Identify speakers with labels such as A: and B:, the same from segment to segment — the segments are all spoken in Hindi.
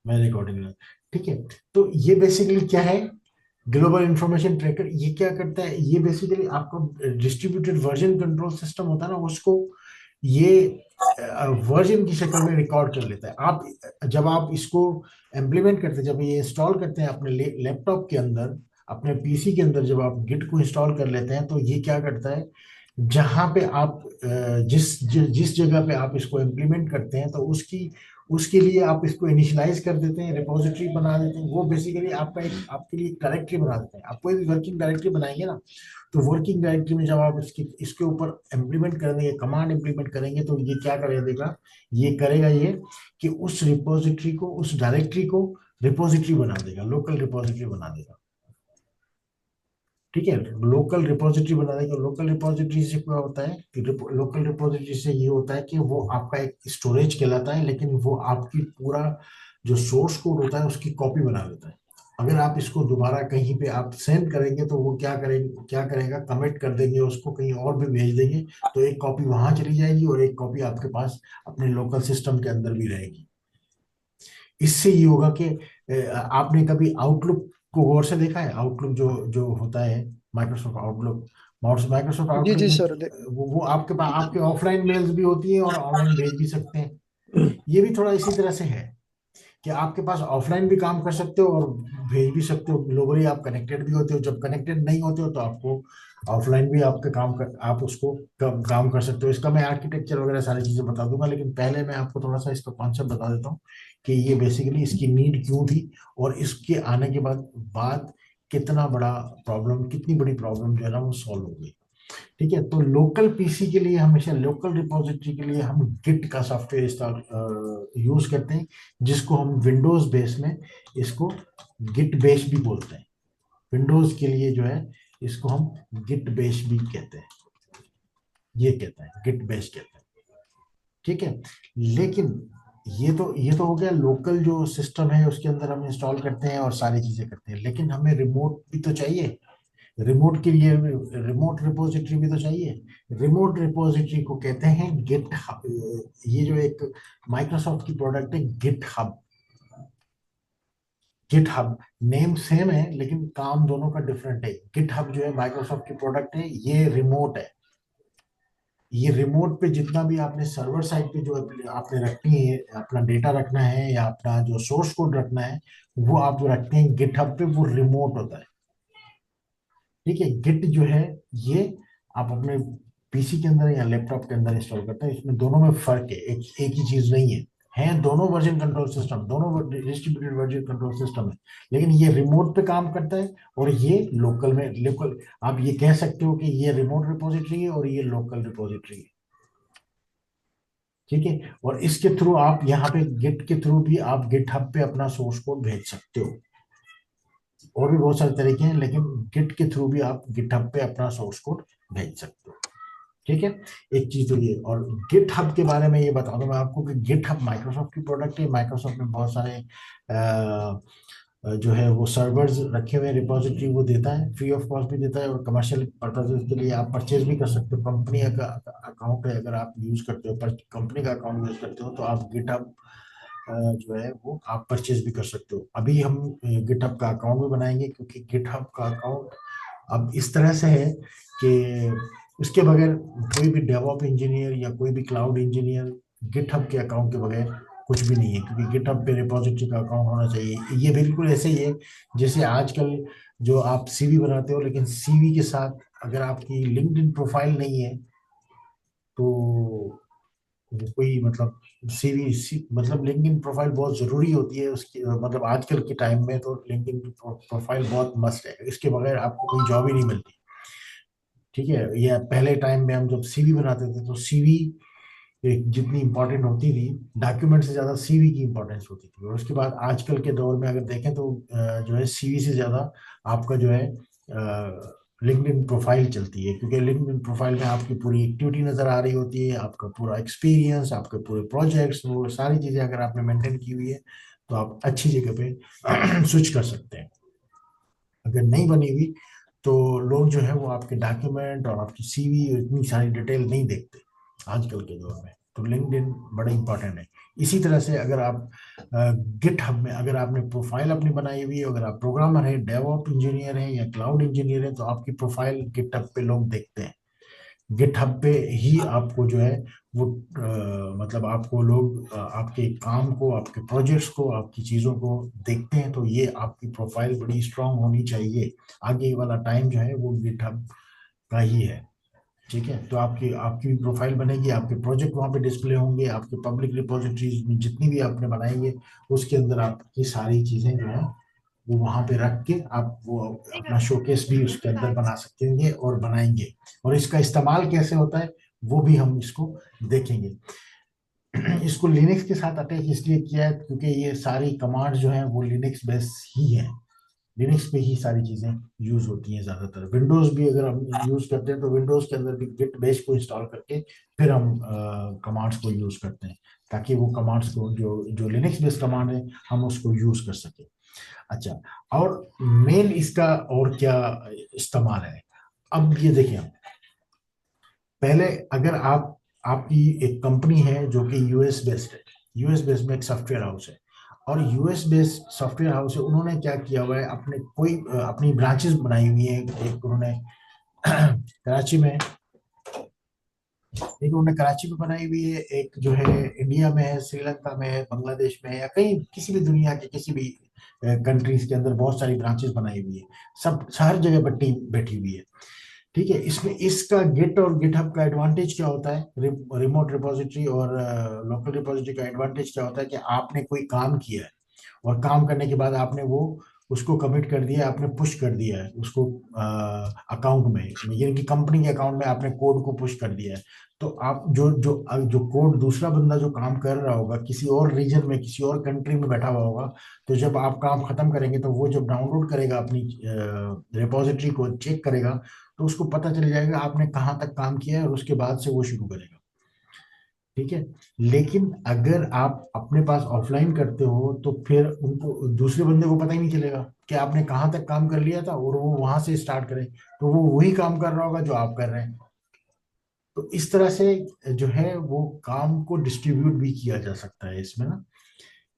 A: मैं रिकॉर्डिंग, ठीक है। तो ये बेसिकली क्या है, ग्लोबल इंफॉर्मेशन ट्रैकर ये क्या करता है, ये बेसिकली आपका डिस्ट्रीब्यूटेड वर्जन कंट्रोल सिस्टम होता है ना, उसको ये वर्जन की शक्ल में रिकॉर्ड कर लेता है। आप जब आप इसको इम्प्लीमेंट करते हैं, जब ये इंस्टॉल करते हैं अपने लैपटॉप के अंदर, अपने पीसी के अंदर, जब आप गिट को इंस्टॉल कर लेते हैं, तो ये क्या करता है, जहां पे आप जिस जगह पे आप इसको इम्प्लीमेंट करते हैं, तो उसकी उसके लिए आप इसको इनिशियलाइज कर देते हैं, रिपोजिटरी बना देते हैं। वो बेसिकली आपका एक आपके लिए डायरेक्टरी बना देते हैं। आप कोई भी वर्किंग डायरेक्टरी बनाएंगे ना, तो वर्किंग डायरेक्टरी में जब आप इसके ऊपर इम्प्लीमेंट करेंगे, कमांड इम्प्लीमेंट करेंगे, तो ये क्या कर देगा, ये करेगा ये कि उस रिपोजिटरी को, उस डायरेक्टरी को रिपोजिटरी बना देगा, लोकल रिपोजिटरी बना देगा। ठीक है, लोकल रिपोजिटरी बना देगा। लोकल रिपोजिटरी से क्या होता है कि लोकल रिपोजिटरी से ये होता है कि वो आपका एक स्टोरेज कहलाता है, लेकिन वो आपकी पूरा जो सोर्स कोड होता है उसकी कॉपी बना देता है। अगर आप इसको दोबारा कहीं पे आप सेंड करेंगे, तो वो क्या करेगा, कमिट कर देंगे उसको, कहीं और भी भेज देंगे, तो एक कॉपी वहां चली जाएगी और एक कॉपी आपके पास अपने लोकल सिस्टम के अंदर भी रहेगी। इससे ये होगा कि आपने कभी आउटलुक को गौर से देखा है, आउटलुक जो जो होता है, माइक्रोसॉफ्ट आउटलुक, माइक्रोसॉफ्ट
B: जी
A: आउटलुक
B: जी
A: में
B: सर
A: वो आपके पास आपके ऑफलाइन मेल्स भी होती है और ऑनलाइन भेज भी सकते हैं। ये भी थोड़ा इसी तरह से है कि आपके पास ऑफलाइन भी काम कर सकते हो और भेज भी सकते हो, ग्लोबली आप कनेक्टेड भी होते हो। जब कनेक्टेड नहीं होते हो तो आपको ऑफलाइन भी आपके आप उसको काम कर सकते हो। इसका मैं आर्किटेक्चर वगैरह सारी चीजें बता दूंगा, लेकिन पहले मैं आपको थोड़ा सा इसका कॉन्सेप्ट बता देता हूँ कि ये बेसिकली इसकी नीड क्यों थी, और इसके आने के बाद कितना बड़ा प्रॉब्लम, कितनी बड़ी प्रॉब्लम जो है ना वो सॉल्व हो गई। ठीक है, तो लोकल पीसी के लिए, हमेशा लोकल रिपोजिटरी के लिए हम गिट का सॉफ्टवेयर इस्तेमाल यूज करते हैं, जिसको हम विंडोज बेस में इसको गिट बेस भी बोलते हैं। विंडोज के लिए जो है इसको हम गिट बेस भी कहते हैं, ये कहते हैं गिट बेस कहते हैं। ठीक है, लेकिन ये तो हो गया लोकल जो सिस्टम है उसके अंदर हम इंस्टॉल करते हैं और सारी चीजें करते हैं, लेकिन हमें रिमोट भी तो चाहिए। रिमोट के लिए रिमोट रिपोजिटरी भी तो चाहिए। रिमोट रिपोजिटरी को कहते हैं गिट हब। ये जो एक माइक्रोसॉफ्ट की प्रोडक्ट है, GitHub. GitHub name same है, लेकिन काम दोनों का डिफरेंट है। गिट हब जो है माइक्रोसॉफ्ट की प्रोडक्ट है, ये रिमोट है। ये रिमोट पे जितना भी आपने सर्वर साइड पे जो आपने रखनी है, अपना डेटा रखना है या अपना जो सोर्स कोड रखना है, वो आप जो रखते हैं गिट हब पे, वो रिमोट होता है। ठीक है, गिट जो है ये आप अपने पीसी के अंदर या लैपटॉप के अंदर इंस्टॉल करते हैं। इसमें दोनों में फर्क है, एक ही चीज नहीं है। हैं दोनों वर्जन कंट्रोल सिस्टम, दोनों डिस्ट्रीब्यूटेड वर्जन कंट्रोल सिस्टम है, लेकिन ये रिमोट पे काम करता है और ये लोकल। आप ये कह सकते हो कि ये रिमोट रिपोजिटरी है और ये लोकल रिपोजिटरी है। ठीक है, और इसके थ्रू आप यहाँ पे गिट के थ्रू भी आप गिट हब पे अपना सोर्स कोड भेज सकते हो। और भी बहुत सारे तरीके हैं, लेकिन गिट के थ्रू भी आप गिटहब पे अपना सोर्स कोड भेज सकते हो। ठीक है, एक चीज तो ये। और गिटहब के बारे में ये बता दूं मैं आपको कि गिटहब माइक्रोसॉफ्ट की प्रोडक्ट है। माइक्रोसॉफ्ट में बहुत सारे जो है वो सर्वर्स रखे हुए, रिपोजिटरी वो देता है, फ्री ऑफ कॉस्ट भी देता है, और कमर्शियल पर्पजेज के लिए आप परचेज भी कर सकते हो। कंपनी का अकाउंट है अगर आप यूज करते हो, पर कंपनी का अकाउंट यूज करते हो, तो आप गिटहब जो है वो आप परचेज भी कर सकते हो। अभी हम गिटहब का अकाउंट भी बनाएंगे, क्योंकि गिटहब का अकाउंट अब इस तरह से है कि उसके बगैर कोई भी डेवऑप इंजीनियर या कोई भी क्लाउड इंजीनियर गिटहब के अकाउंट के बगैर कुछ भी नहीं है, क्योंकि गिटहब पे रिपोजिटरी का अकाउंट होना चाहिए। ये बिल्कुल ऐसे ही है जैसे आजकल जो आप सीवी बनाते हो, लेकिन सीवी के साथ अगर आपकी लिंक्डइन प्रोफाइल नहीं है, तो कोई मतलब मतलब लिंक्डइन प्रोफाइल बहुत जरूरी होती है उसकी। मतलब आजकल के टाइम में तो लिंक्डइन प्रोफाइल बहुत मस्त है, इसके बगैर आपको कोई जॉब ही नहीं मिलती। ठीक है, या पहले टाइम में हम जब सीवी बनाते थे, तो सीवी जितनी इंपॉर्टेंट होती थी, डॉक्यूमेंट से ज्यादा सीवी की इंपॉर्टेंस होती थी। और उसके बाद आजकल के दौर में अगर देखें तो जो है सीवी से ज्यादा आपका जो है लिंक्डइन प्रोफाइल चलती है, क्योंकि लिंक्डइन प्रोफाइल में आपकी पूरी एक्टिविटी नजर आ रही होती है, आपका पूरा एक्सपीरियंस, आपके पूरे प्रोजेक्ट्स, वो सारी चीजें अगर आपने मेंटेन की हुई है, तो आप अच्छी जगह पे स्विच कर सकते हैं। अगर नहीं बनी हुई, तो लोग जो है वो आपके डॉक्यूमेंट और आपकी सीवी, इतनी सारी डिटेल नहीं देखते आजकल के दौर में। तो लिंक्डइन बड़ा इंपॉर्टेंट है। इसी तरह से अगर आप गिट हब में अगर आपने प्रोफाइल अपनी बनाई हुई है, अगर आप प्रोग्रामर हैं, डेवऑप इंजीनियर हैं या क्लाउड इंजीनियर हैं, तो आपकी प्रोफाइल गिट हब पे लोग देखते हैं। गिटहब पे ही आपको जो है वो मतलब आपको लोग आपके काम को, आपके प्रोजेक्ट्स को, आपकी चीज़ों को देखते हैं। तो ये आपकी प्रोफाइल बड़ी स्ट्रांग होनी चाहिए। आगे वाला टाइम जो है वो गिटहब का ही है। ठीक है, तो आपकी आपकी भी प्रोफाइल बनेगी, आपके प्रोजेक्ट वहाँ पे डिस्प्ले होंगे, आपके पब्लिक रिपोजिटरीज में जितनी भी आपने बनाई है उसके अंदर आपकी सारी चीज़ें जो है वो वहां पे रख के आप वो अपना शोकेस भी उसके अंदर बना सकेंगे और बनाएंगे। और इसका इस्तेमाल कैसे होता है वो भी हम इसको देखेंगे। इसको लिनक्स के साथ अटैच इसलिए किया है क्योंकि ये सारी कमांड जो है वो लिनक्स बेस ही है। लिनक्स पे ही सारी चीजें यूज होती हैं ज्यादातर। विंडोज भी अगर हम यूज करते हैं तो विंडोज के अंदर भी गिट बेस को इंस्टॉल करके फिर हम कमांड्स को यूज करते हैं, ताकि वो कमांड्स को जो जो लिनक्स बेस्ड कमांड है हम उसको यूज कर सके। अच्छा, और मेन इसका और क्या इस्तेमाल है, अब ये देखिए। पहले अगर आप आपकी एक कंपनी है जो कि यूएस बेस्ड है, यूएस बेस्ड में एक सॉफ्टवेयर हाउस है, और यूएस बेस्ड सॉफ्टवेयर हाउस है, उन्होंने क्या किया हुआ है, अपने कोई अपनी ब्रांचेस बनाई हुई है। एक उन्होंने कराची में, एक उन्होंने कराची में बनाई हुई है, एक जो है इंडिया में है, श्रीलंका में है, बांग्लादेश में है, या कहीं किसी भी दुनिया के किसी भी कंट्रीज के अंदर बहुत सारी ब्रांचेस बनाई हुई है। सब हर जगह पर टीम बैठी हुई है। ठीक है, इसमें इसका गिट और गिटहब का एडवांटेज क्या होता है, रिमोट रिपोजिटरी और लोकल रिपोजिटरी का एडवांटेज क्या होता है कि आपने कोई काम किया है और काम करने के बाद आपने वो उसको कमिट कर दिया, आपने पुश कर दिया है उसको अकाउंट में, यानी कि कंपनी के अकाउंट में आपने कोड को पुश कर दिया है। तो आप जो जो जो कोड दूसरा बंदा जो काम कर रहा होगा किसी और रीजन में, किसी और कंट्री में बैठा हुआ होगा, तो जब आप काम खत्म करेंगे तो वो जब डाउनलोड करेगा अपनी रिपोजिटरी को चेक करेगा, तो उसको पता चल जाएगा आपने कहाँ तक काम किया है और उसके बाद से वो शुरू करेगा। ठीक है, लेकिन अगर आप अपने पास ऑफलाइन करते हो तो फिर उनको, दूसरे बंदे को पता ही नहीं चलेगा कि आपने कहाँ तक काम कर लिया था, और वो वहां से स्टार्ट करे तो वो वही काम कर रहा होगा जो आप कर रहे हैं। तो इस तरह से जो है वो काम को डिस्ट्रीब्यूट भी किया जा सकता है इसमें ना।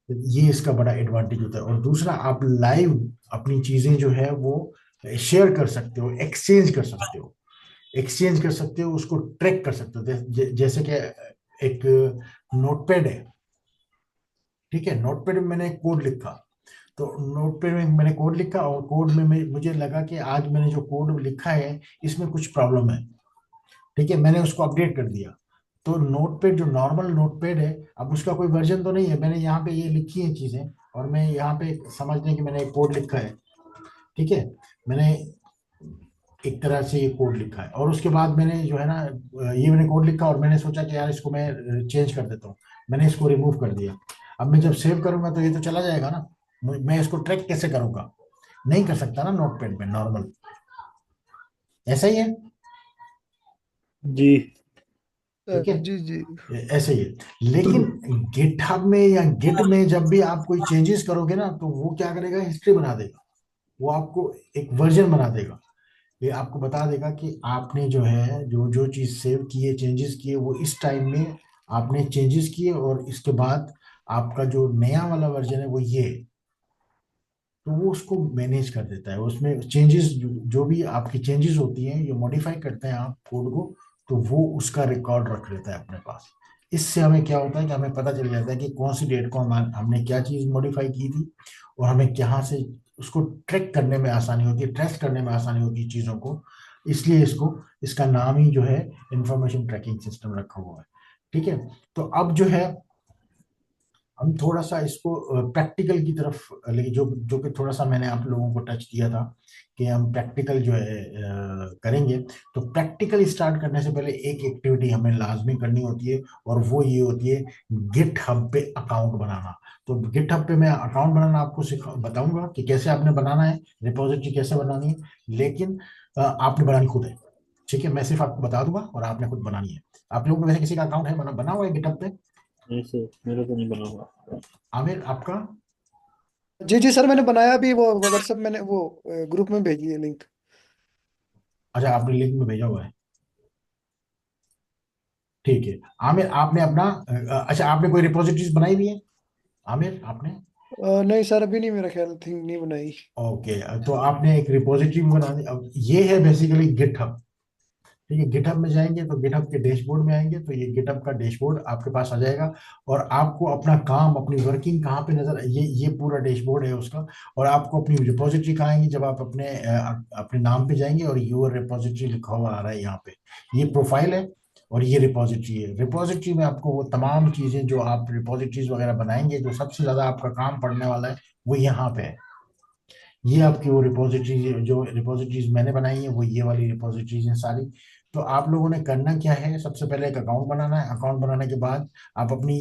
A: ये इसका बड़ा एडवांटेज होता है। और दूसरा, आप लाइव अपनी चीजें जो है वो शेयर कर सकते हो, एक्सचेंज कर सकते हो, एक्सचेंज कर सकते हो, उसको ट्रैक कर सकते हो। जैसे कि एक नोटपैड है। ठीक है, नोटपैड में मैंने एक कोड लिखा, तो नोटपैड में मैंने कोड लिखा और कोड में मुझे लगा कि आज मैंने जो कोड लिखा है इसमें कुछ प्रॉब्लम है। ठीक है, मैंने उसको अपडेट कर दिया। तो नोटपैड जो नॉर्मल नोटपैड है, अब उसका कोई वर्जन तो नहीं है, मैंने यहाँ पे ये लिखी है चीजें, और मैं यहाँ पे समझ लें कि मैंने एक कोड लिखा है। ठीक है, मैंने एक तरह से ये कोड लिखा है, और उसके बाद मैंने जो है ना ये मैंने कोड लिखा और मैंने सोचा कि यार इसको मैं चेंज कर देता हूँ। मैंने इसको रिमूव कर दिया। अब मैं जब सेव करूंगा तो ये तो चला जाएगा ना। मैं इसको ट्रैक कैसे करूंगा, नहीं कर सकता ना नोटपैड में नॉर्मल। ऐसा ही है।
B: जी।
A: ठीक है,
B: जी जी।
A: ऐसे ही है। लेकिन गिटहब में या गिट में जब भी आप कोई चेंजेस करोगे ना, तो वो क्या करेगा, हिस्ट्री बना देगा। वो आपको एक वर्जन बना देगा। ये आपको बता देगा कि आपने जो है जो जो चीज सेव किए, चेंजेस किए, वो इस टाइम में आपने चेंजेस किए, और इसके बाद आपका जो नया वाला वर्जन है वो ये है। तो वो उसको मैनेज कर देता है, उसमें चेंजेस जो भी आपकी चेंजेस होती हैं, ये मॉडिफाई करते हैं आप कोड को, तो वो उसका रिकॉर्ड रख लेता है अपने पास। इससे हमें क्या होता है कि हमें पता चल जाता है कि कौन सी डेट को हमने क्या चीज मॉडिफाई की थी, और हमें कहाँ से उसको ट्रैक करने में आसानी होती है, ट्रेस करने में आसानी होती है चीजों को। इसलिए इसको, इसका नाम ही जो है इंफॉर्मेशन ट्रैकिंग सिस्टम रखा हुआ है। ठीक है, तो अब जो है हम थोड़ा सा इसको प्रैक्टिकल की तरफ लेकिन जो जो कि थोड़ा सा मैंने आप लोगों को टच किया था कि हम प्रैक्टिकल जो है करेंगे। तो प्रैक्टिकल स्टार्ट करने से पहले एक एक्टिविटी हमें लाजमी करनी होती है, और वो ये होती है गिट हब पे अकाउंट बनाना। तो गिट हब पे मैं अकाउंट बनाना आपको सिखा बताऊंगा कि कैसे आपने बनाना है, रिपोजिटरी कैसे बनानी है। लेकिन आपने बनानी खुद है। ठीक है, मैं सिर्फ आपको बता दूंगा और आपने खुद बनानी है। आप लोगों को वैसे किसी का अकाउंट है, बना हुआ है गिटहब पे?
B: नहीं सर, मेरा तो नहीं बना हुआ।
A: आमिर, आपका?
B: जी जी सर, मैंने बनाया भी, वो व्हाट्सएप मैंने वो ग्रुप में भेजी है लिंक।
A: अच्छा, आपने लिंक में भेजा हुआ है। ठीक है। आमिर, आपने अपना अच्छा, आपने कोई रिपोजिटरीज बनाई हुई है आमिर, आपने?
B: नहीं सर, अभी नहीं, मेरा ख्याल थिंक नहीं बनाई।
A: ओके, तो आपने एक रिपोजिटरी भी बना दी। अब ये है बेसिकली गिटहब। ठीक है, गिटहब में जाएंगे तो गिटहब के डैशबोर्ड में आएंगे तो ये गिटहब का डैशबोर्ड आपके पास आ जाएगा। और आपको अपना काम, अपनी वर्किंग कहाँ पे नजर, ये पूरा डैशबोर्ड है उसका। और आपको अपनी रिपोजिटरी कहाँ आएंगी, जब आप अपने अपने नाम पे जाएंगे और योर रिपोजिटरी लिखा हुआ आ रहा है यहाँ पे। ये प्रोफाइल है और ये रिपोजिटरी है। रिपोजिटरी में आपको वो तमाम चीजें जो आप रिपोजिटरीज वगैरह बनाएंगे, जो सबसे ज्यादा आपका काम पड़ने वाला है, वो यहाँ पे है। ये आपकी वो रिपोजिटरी, जो रिपोजिटरीज मैंने बनाई है वो ये वाली रिपोजिटरीज हैं सारी। तो आप लोगों ने करना क्या है, सबसे पहले एक अकाउंट बनाना है। अकाउंट बनाने के बाद आप अपनी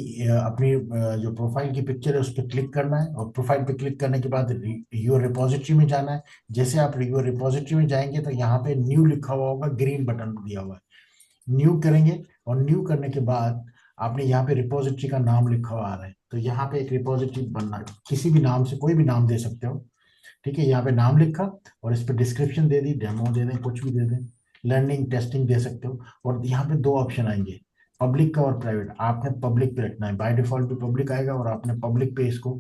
A: जो प्रोफाइल की पिक्चर है उस पर क्लिक करना है। और प्रोफाइल पे क्लिक करने के बाद योर रिपोजिटरी में जाना है। जैसे आप योर रिपोजिटरी में जाएंगे तो यहाँ पे न्यू लिखा हुआ होगा, ग्रीन बटन दिया हुआ है, न्यू करेंगे। और न्यू करने के बाद आपने यहाँ पे रिपोजिटरी का नाम लिखा हुआ आ रहा है, तो यहाँ पे एक रिपोजिटरी बनना है। किसी भी नाम से कोई भी नाम दे सकते हो। ठीक है, यहाँ पे नाम लिखा और इस पे डिस्क्रिप्शन दे दी, डेमो दे दें, कुछ भी दे दें, लर्निंग टेस्टिंग दे सकते हो। और यहाँ पे दो ऑप्शन आएंगे, पब्लिक का और प्राइवेट। आपने पब्लिक पे रखना है, बाय डिफॉल्ट पे पब्लिक आएगा और आपने पब्लिक पे इसको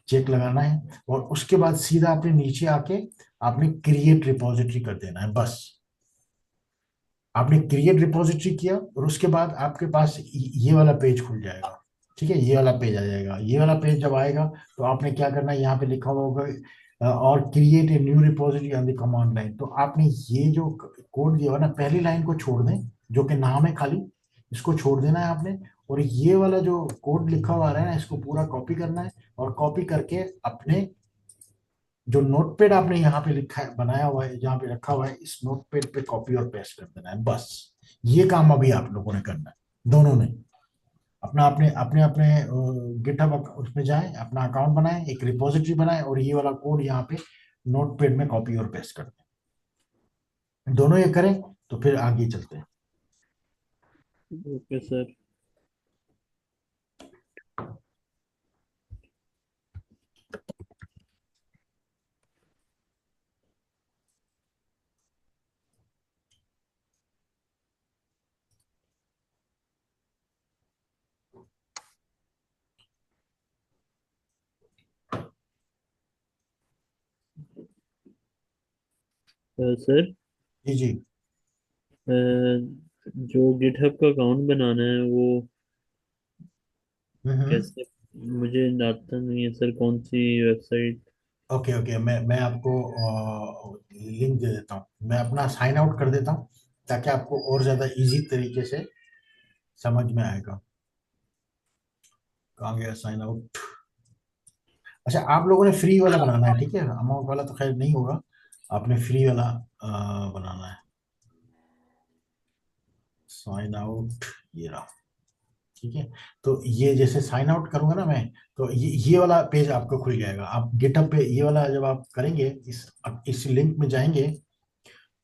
A: चेक लगाना है। और उसके बाद सीधा आपने नीचे आके आपने क्रिएट रिपोजिटरी कर देना है, बस। आपने क्रिएट रिपोजिटरी किया और उसके बाद आपके पास ये वाला पेज खुल जाएगा। ठीक है, ये वाला पेज आ जाएगा। ये वाला पेज जब आएगा तो आपने क्या करना है, यहाँ पे लिखा हुआ होगा और create a new repository on the command line. तो आपने ये जो कोड दिया हुआ ना, पहली लाइन को छोड़ दें, जो कि नाम है खाली, इसको छोड़ देना है आपने। और ये वाला जो कोड लिखा हुआ आ रहा है ना, इसको पूरा कॉपी करना है। और कॉपी करके अपने जो नोटपैड आपने यहाँ पे लिखा है, बनाया हुआ है, जहाँ पे रखा हुआ है, इस नोटपैड पे कॉपी और पेस्ट कर देना है, बस। ये काम अभी आप लोगों ने करना है, दोनों ने। अपना अपने अपने अपने गिटहब उसमें जाएं, अपना अकाउंट बनाएं, एक रिपोजिटरी बनाएं और ये वाला कोड यहाँ पे नोटपैड में कॉपी और पेस्ट कर दें। दोनों ये करें तो फिर आगे चलते हैं।
C: Okay sir. सर,
A: जी जी।
C: जो गिटहब का अकाउंट बनाना है वो
A: हम्म।
C: कैसे, मुझे आता नहीं है सर, कौन सी वेबसाइट?
A: ओके ओके, मैं आपको लिंक दे देता हूँ। मैं अपना साइन आउट कर देता हूँ ताकि आपको और ज्यादा इजी तरीके से समझ में आएगा। कहाँ गया साइन आउट? अच्छा, आप लोगों ने फ्री वाला बनाना है, ठीक है? अमाउंट वाला तो खैर नहीं होगा। आपने फ्री वाला बनाना है। साइन आउट, ये रहा। ठीक है, तो ये जैसे साइन आउट करूंगा ना मैं, तो ये वाला पेज आपको खुल जाएगा। आप गिटअप पे ये वाला जब आप करेंगे, इस लिंक में जाएंगे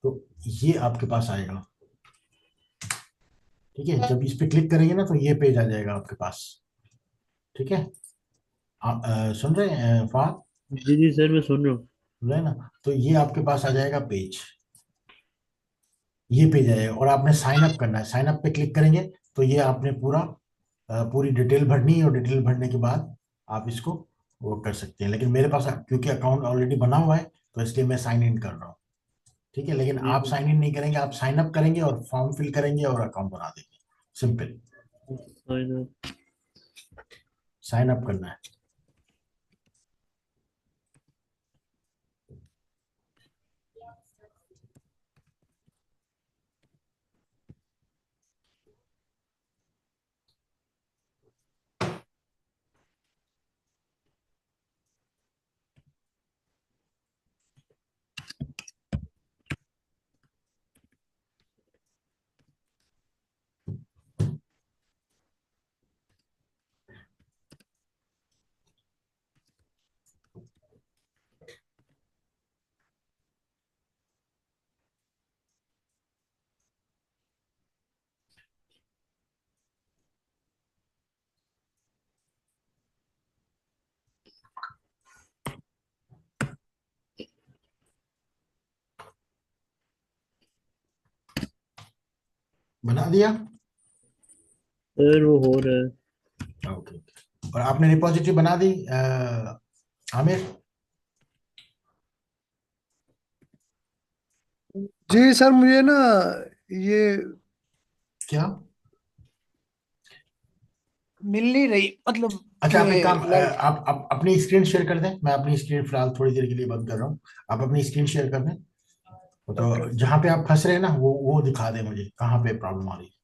A: तो ये आपके पास आएगा। ठीक है, जब इस पे क्लिक करेंगे ना तो ये पेज आ जाएगा आपके पास। ठीक है, आप सुन रहे हैं फहद?
C: जी जी सर, मैं सुन रहा हूँ।
A: सुन रहे हैं ना? तो ये आपके पास आ जाएगा पेज। ये पेज आएगा और आपने साइन अप करना है। साइन अप पे क्लिक करेंगे तो ये आपने पूरी डिटेल भरनी है और डिटेल भरने के बाद आप इसको वो कर सकते हैं। लेकिन मेरे पास क्योंकि अकाउंट ऑलरेडी बना हुआ है तो इसलिए मैं साइन इन कर रहा हूँ। ठीक है, लेकिन
C: जी
A: आप साइन इन नहीं करेंगे, आप साइन अप करेंगे और फॉर्म फिल करेंगे और अकाउंट बना देंगे। Simple.
C: Sign up.
A: Sign up करना है। बना दिया?
C: सर वो हो रहा है।
A: ओके। और आपने रिपोजिटरी बना दी आमिर?
B: जी सर, मुझे ना ये
A: क्या?
B: मिल नहीं रही, मतलब
A: अच्छा, आप एक काम,
B: ये लाइट।
A: आप अपनी स्क्रीन शेयर कर दें। मैं अपनी स्क्रीन फिलहाल थोड़ी देर के लिए बंद कर रहा हूँ। आप अपनी स्क्रीन शेयर कर दें।
B: ओके
A: तो
B: ओके।
A: जहाँ पे आप फंस रहे हैं ना, वो दिखा दें मुझे, कहाँ पे प्रॉब्लम आ रही है।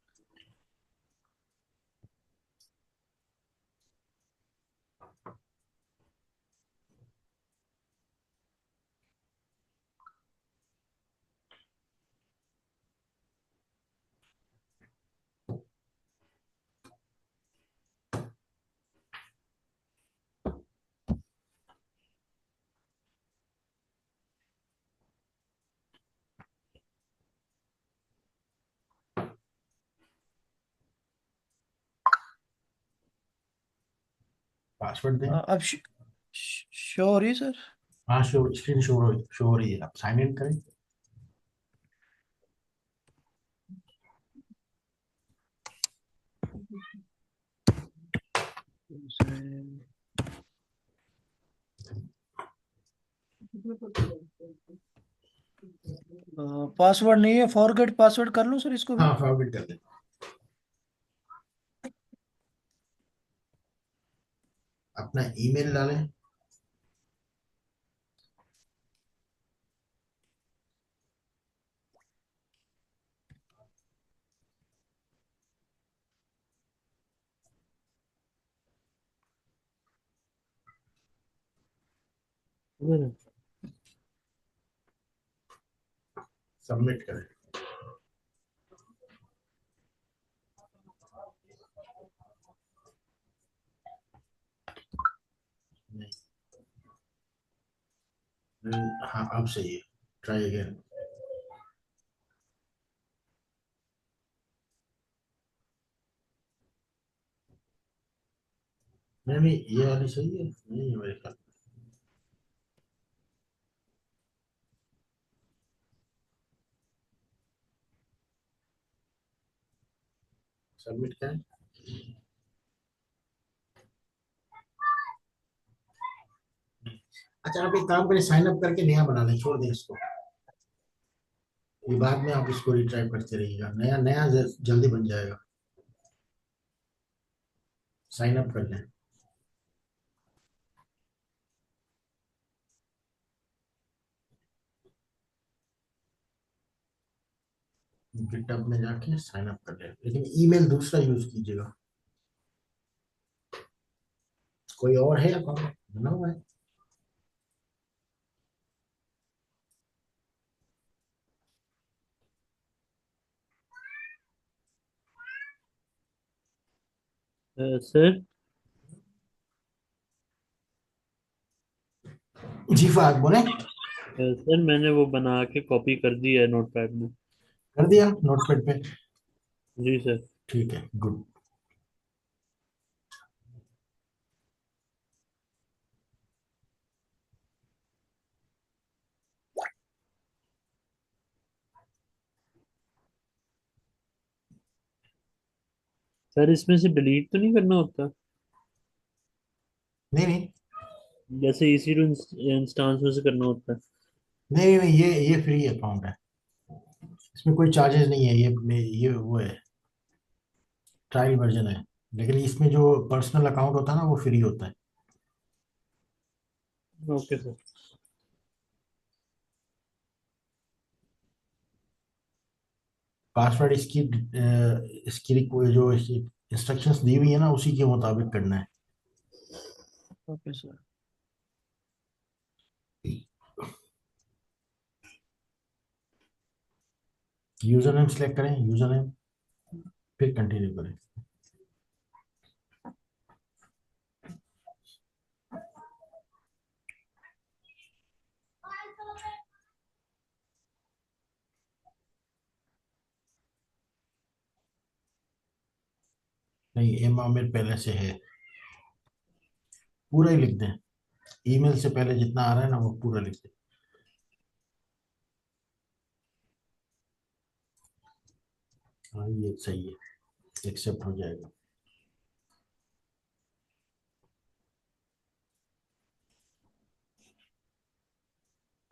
A: पासवर्ड दें।
B: अब शो हो रही है सर?
A: हाँ, स्क्रीन शो हो रही है। आप साइन इन करें।
B: पासवर्ड नहीं है, फॉरगेट पासवर्ड कर लूँ सर इसको भी?
A: हाँ, फॉरवर्ड कर दें। अपना ईमेल डालें।
C: उधर है।
A: सबमिट करें। नहीं। हाँ, अब सही है। Try again. नहीं नहीं, ये वाली सही है, नहीं है मेरे ख्याल। सबमिट करें। अच्छा, आप एक काम करें, साइन अप करके नया बना लें, छोड़ दें इसको। ये बाद में आप इसको रिट्राई करते रहिएगा। नया नया जल्दी बन जाएगा। साइन अप कर लें। गिटहब में जाके साइन अप कर लें, लेकिन ईमेल दूसरा यूज कीजिएगा। कोई और है अकाउंट बना हुआ है?
C: सर
A: जी फाद बोले।
C: सर मैंने वो बना के कॉपी कर दी है नोटपैड में।
A: कर दिया नोटपैड पे?
C: जी सर।
A: ठीक है, गुड।
C: सर इसमें से डिलीट तो नहीं करना होता?
A: नहीं नहीं
C: जैसे इसी इंस्टांस में से करना होता है?
A: नहीं नहीं नहीं, ये फ्री अकाउंट है। इसमें कोई चार्जेस नहीं है। ये वो है, ट्रायल वर्जन है। लेकिन इसमें जो पर्सनल अकाउंट होता है ना, वो फ्री होता है।
C: Okay sir.
A: पासवर्ड इसकी जो इंस्ट्रक्शंस दी हुई है ना, उसी के मुताबिक करना है।
B: Okay sir.
A: User name select करें, यूजर नेम, फिर कंटिन्यू करें। नहीं, एम आमिर पहले से है। पूरा ही लिख दें। ईमेल से पहले जितना आ रहा है ना, वो पूरा लिख दें। हाँ, ये सही है। एक्सेप्ट हो जाएगा।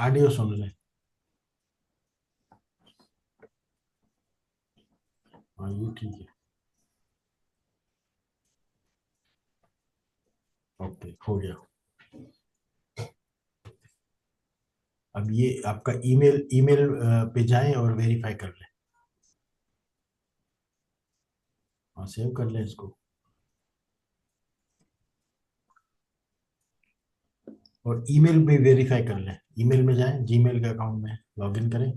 A: ऑडियो सुन ले। हाँ ये ठीक है। ओके हो गया। अब ये आपका ईमेल ईमेल पे जाएं और वेरीफाई कर लें। हाँ सेव कर लें इसको। और ईमेल भी वेरीफाई कर लें। ईमेल में जाएं, जीमेल के अकाउंट में लॉगिन करें।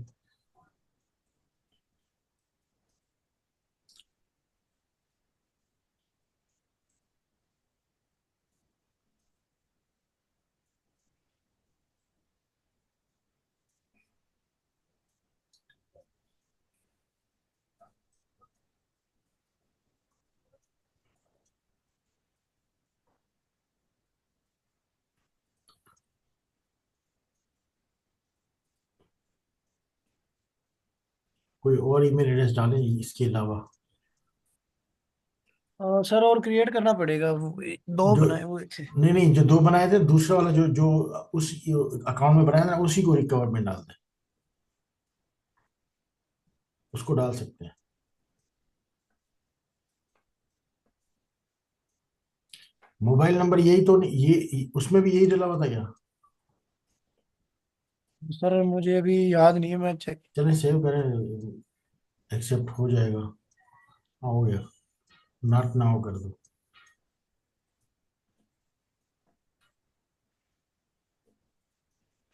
A: कोई और ईमेल एड्रेस डालें इसके अलावा।
B: सर और क्रिएट करना पड़ेगा, वो दो
A: जो
B: बनाए वो एक से।
A: नहीं नहीं, जो दो बनाए थे, दूसरा वाला जो जो उस अकाउंट में बनाया था ना, उसी को रिकवर में डाल दें। उसको डाल सकते हैं। मोबाइल नंबर यही तो नहीं, ये उसमें भी यही डला हुआ था क्या?
B: सर मुझे अभी याद नहीं है, मैं चेक।
A: चलें सेव करें, एक्सेप्ट हो जाएगा। हाँ हो गया। नॉट नाउ कर दो।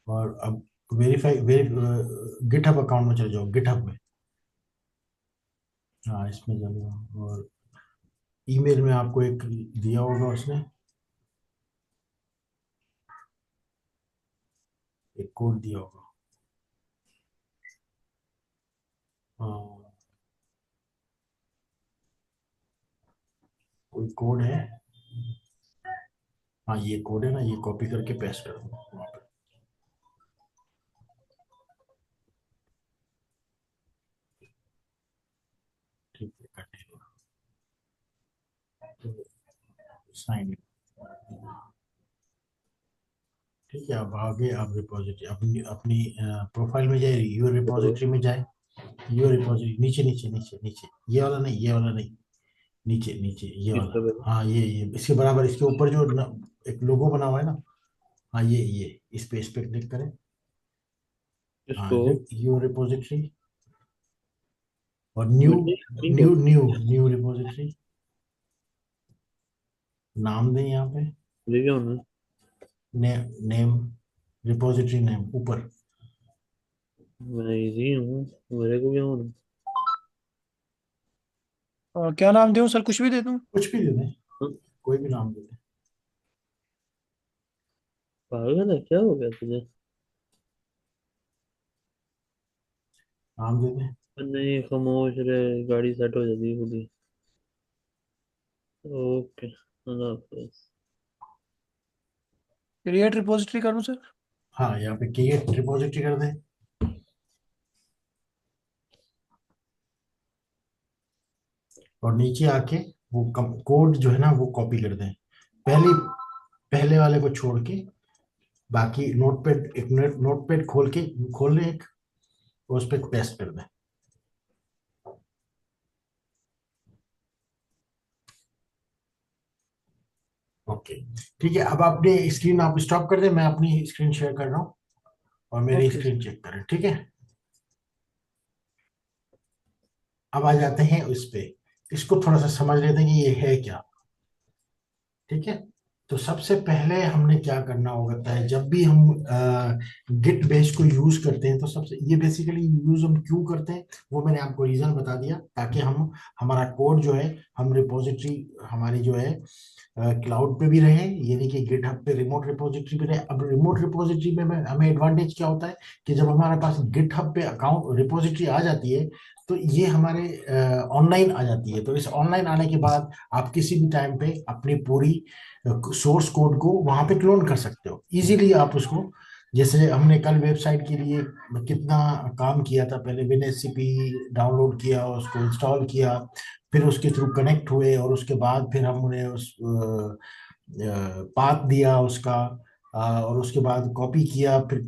A: और अब वेरीफाई गिटहब अकाउंट में चले जाओ, गिटहब में। हाँ इसमें चले जाओ। और ईमेल में आपको एक दिया होगा उसने, एक कोड दिया होगा। हाँ कोई कोड है। हाँ ये कोड है ना, ये कॉपी करके पेस्ट कर दो वहाँ पे। ठीक है कंटिन्यू। साइन। ठीक है, अब आगे आप रिपोजिटरी अपनी अपनी प्रोफाइल में जाए, योर
C: हेलो।
A: रिपोजिटरी में जाए। योर रिपोजिटरी नीचे नीचे नीचे नीचे, ये वाला नहीं, ये वाला नहीं, नीचे नीचे ये
C: किस
A: वाला।
C: पे करूँ?
A: हाँ ये इसके बराबर, इसके ऊपर जो एक लोगो बना हुआ है ना। हाँ ये इस पे क्लिक करें। हाँ
C: इसको
A: योर रिपोजिटरी। और न्यू
C: मुझे नहीं
A: न्यू
C: करना।
A: New new repository. नाम दें यहाँ पे।
C: मुझे क्या होना?
A: ने, नेम, रिपोजिटरी नेम ऊपर।
C: मैं इजी हूँ, मेरे को क्या होना?
B: क्या नाम दूं सर, कुछ भी दे दूं?
A: कुछ भी दे दें,
C: हाँ?
A: कोई भी नाम दे दें।
C: पागल है क्या, हो गया तुझे?
A: नाम दे दें।
C: नहीं खामोश रहे, गाड़ी सेट हो जाती है खुद ही। ओके, अल्लाह हाफिज।
B: क्रिएट रिपोजिटरी करूं सर?
A: हाँ यहाँ पे क्रिएट रिपोजिटरी कर दें। और नीचे आके वो कोड जो है ना वो कॉपी कर दें। पहले पहले वाले को छोड़ के बाकी नोटपैड, एक नोटपैड खोल लें एक, उस पर पेस्ट कर दें। ओके ठीक है। अब आपने स्क्रीन आप स्टॉप कर दें, मैं अपनी स्क्रीन शेयर कर रहा हूँ और मेरी
B: ओके सर।
A: स्क्रीन चेक करें, ठीक है। अब आ जाते हैं उस पे, इसको थोड़ा सा समझ लेते हैं कि ये है क्या। ठीक है। तो सबसे पहले हमने क्या करना होता है, जब भी हम गिट बेस को यूज करते हैं, तो सबसे ये बेसिकली यूज हम क्यों करते हैं वो मैंने आपको रीजन बता दिया, ताकि हम हमारा कोड जो है, हम रिपोजिटरी हमारी जो है क्लाउड पे भी रहे, यानी कि गिटहब पे रिमोट रिपोजिटरी पे रहे। अब रिमोट रिपोजिटरी में हमें एडवांटेज क्या होता है कि जब हमारे पास गिटहब पे अकाउंट रिपोजिटरी आ जाती है, तो ये हमारे ऑनलाइन आ जाती है। तो इस ऑनलाइन आने के बाद आप किसी भी टाइम पे अपनी पूरी सोर्स कोड को वहां पे क्लोन कर सकते हो इजीली। आप उसको, जैसे हमने कल वेबसाइट के लिए कितना काम किया था, पहले WinSCP डाउनलोड किया, उसको इंस्टॉल किया, फिर उसके थ्रू कनेक्ट हुए, और उसके बाद फिर हम उन्हें उस पाथ दिया उसका, और उसके बाद कॉपी किया, फिर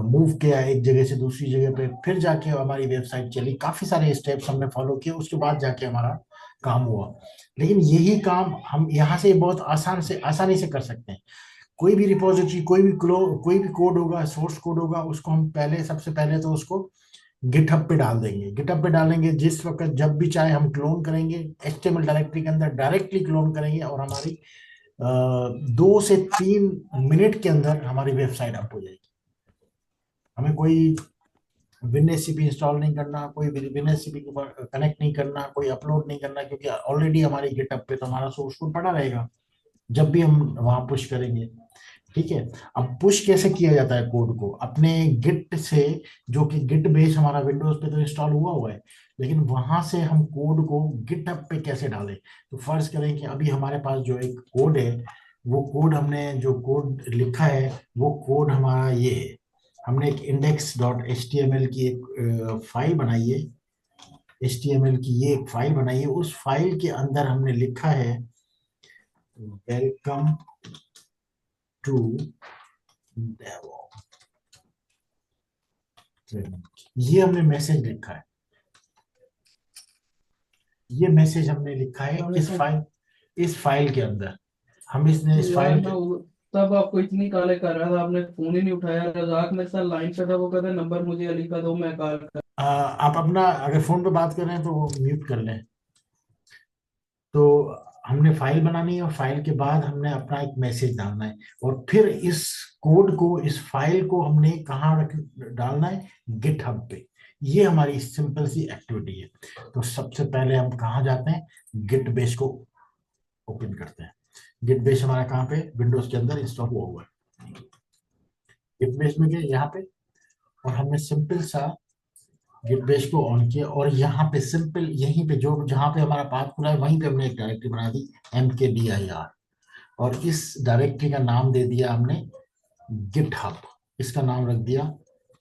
A: मूव किया एक जगह से दूसरी जगह पे, फिर जाके हमारी वेबसाइट चली। काफी सारे स्टेप्स हमने फॉलो किए, उसके बाद जाके हमारा काम हुआ। लेकिन यही काम हम यहाँ से बहुत आसानी से कर सकते हैं। कोई भी रिपोजिटरी, कोई भी कोड होगा, सोर्स कोड होगा, उसको हम सबसे पहले तो उसको गिटहब पे डाल देंगे। गिटहब पे डालेंगे, जिस वक्त जब भी चाहे हम क्लोन करेंगे, HTML डायरेक्टरी के अंदर डायरेक्टली क्लोन करेंगे, और हमारी 2 से 3 मिनट के अंदर हमारी वेबसाइट अप हो जाएगी। हमें कोई WinSCP इंस्टॉल नहीं करना, कोई WinSCP को कनेक्ट नहीं करना, कोई अपलोड नहीं करना, क्योंकि ऑलरेडी हमारी गिटहब पे तो हमारा सोर्स कोड पड़ा रहेगा जब भी हम वहां पुश करेंगे। ठीक है। अब पुश कैसे किया जाता है कोड को? अपने गिट से, जो कि गिट बेस हमारा विंडोज पे तो इंस्टॉल हुआ हुआ है, लेकिन वहां से हम कोड को गिटहब पे कैसे डालें? तो फर्ज करें कि अभी हमारे पास जो एक कोड है, वो कोड हमने जो कोड लिखा है, वो कोड हमारा ये है। हमने एक index.html की एक फाइल बनाई है। HTML की ये एक फाइल बनाई है। उस फाइल के अंदर हमने लिखा है वेलकम टू DevOps। ये हमने मैसेज लिखा है। ये मैसेज हमने लिखा है इस फाइल के अंदर। हम इसने इस
D: यार
A: फाइल
D: मैं
A: के
D: तब आपको इतनी काले कर रहा था, आपने फोन ही नहीं उठाया। रजाक मेरे साथ लाइन पे था, वो कहता नंबर मुझे अली का दो, मैं कॉल कर।
A: आप अपना, अगर फोन पे बात कर रहे हैं तो वो म्यूट कर लें। तो हमने फाइल बनानी है, और फाइल के बाद हमने अपना एक मैसेज डालना है, और फिर इस कोड को, इस फाइल को हमने कहाँ डालना है? गिटहब पे। ये हमारी सिंपल सी एक्टिविटी है। तो सबसे पहले हम कहाँ जाते हैं? गिट बेस को ओपन करते हैं। गिट बेस हमारा कहाँ पे? विंडोज के अंदर इंस्टॉल हुआ हुआ है। गिट बेस में गए यहाँ पे, और हमने सिंपल सा गिट बेस को ऑन किया, और यहाँ पे सिंपल, यहीं पे जो जहाँ पे हमारा पाथ खुला है, वहीं पे हमने एक डायरेक्टरी बना दी mkdir, और इस डायरेक्टरी का नाम दे दिया हमने गिटहब। इसका नाम रख दिया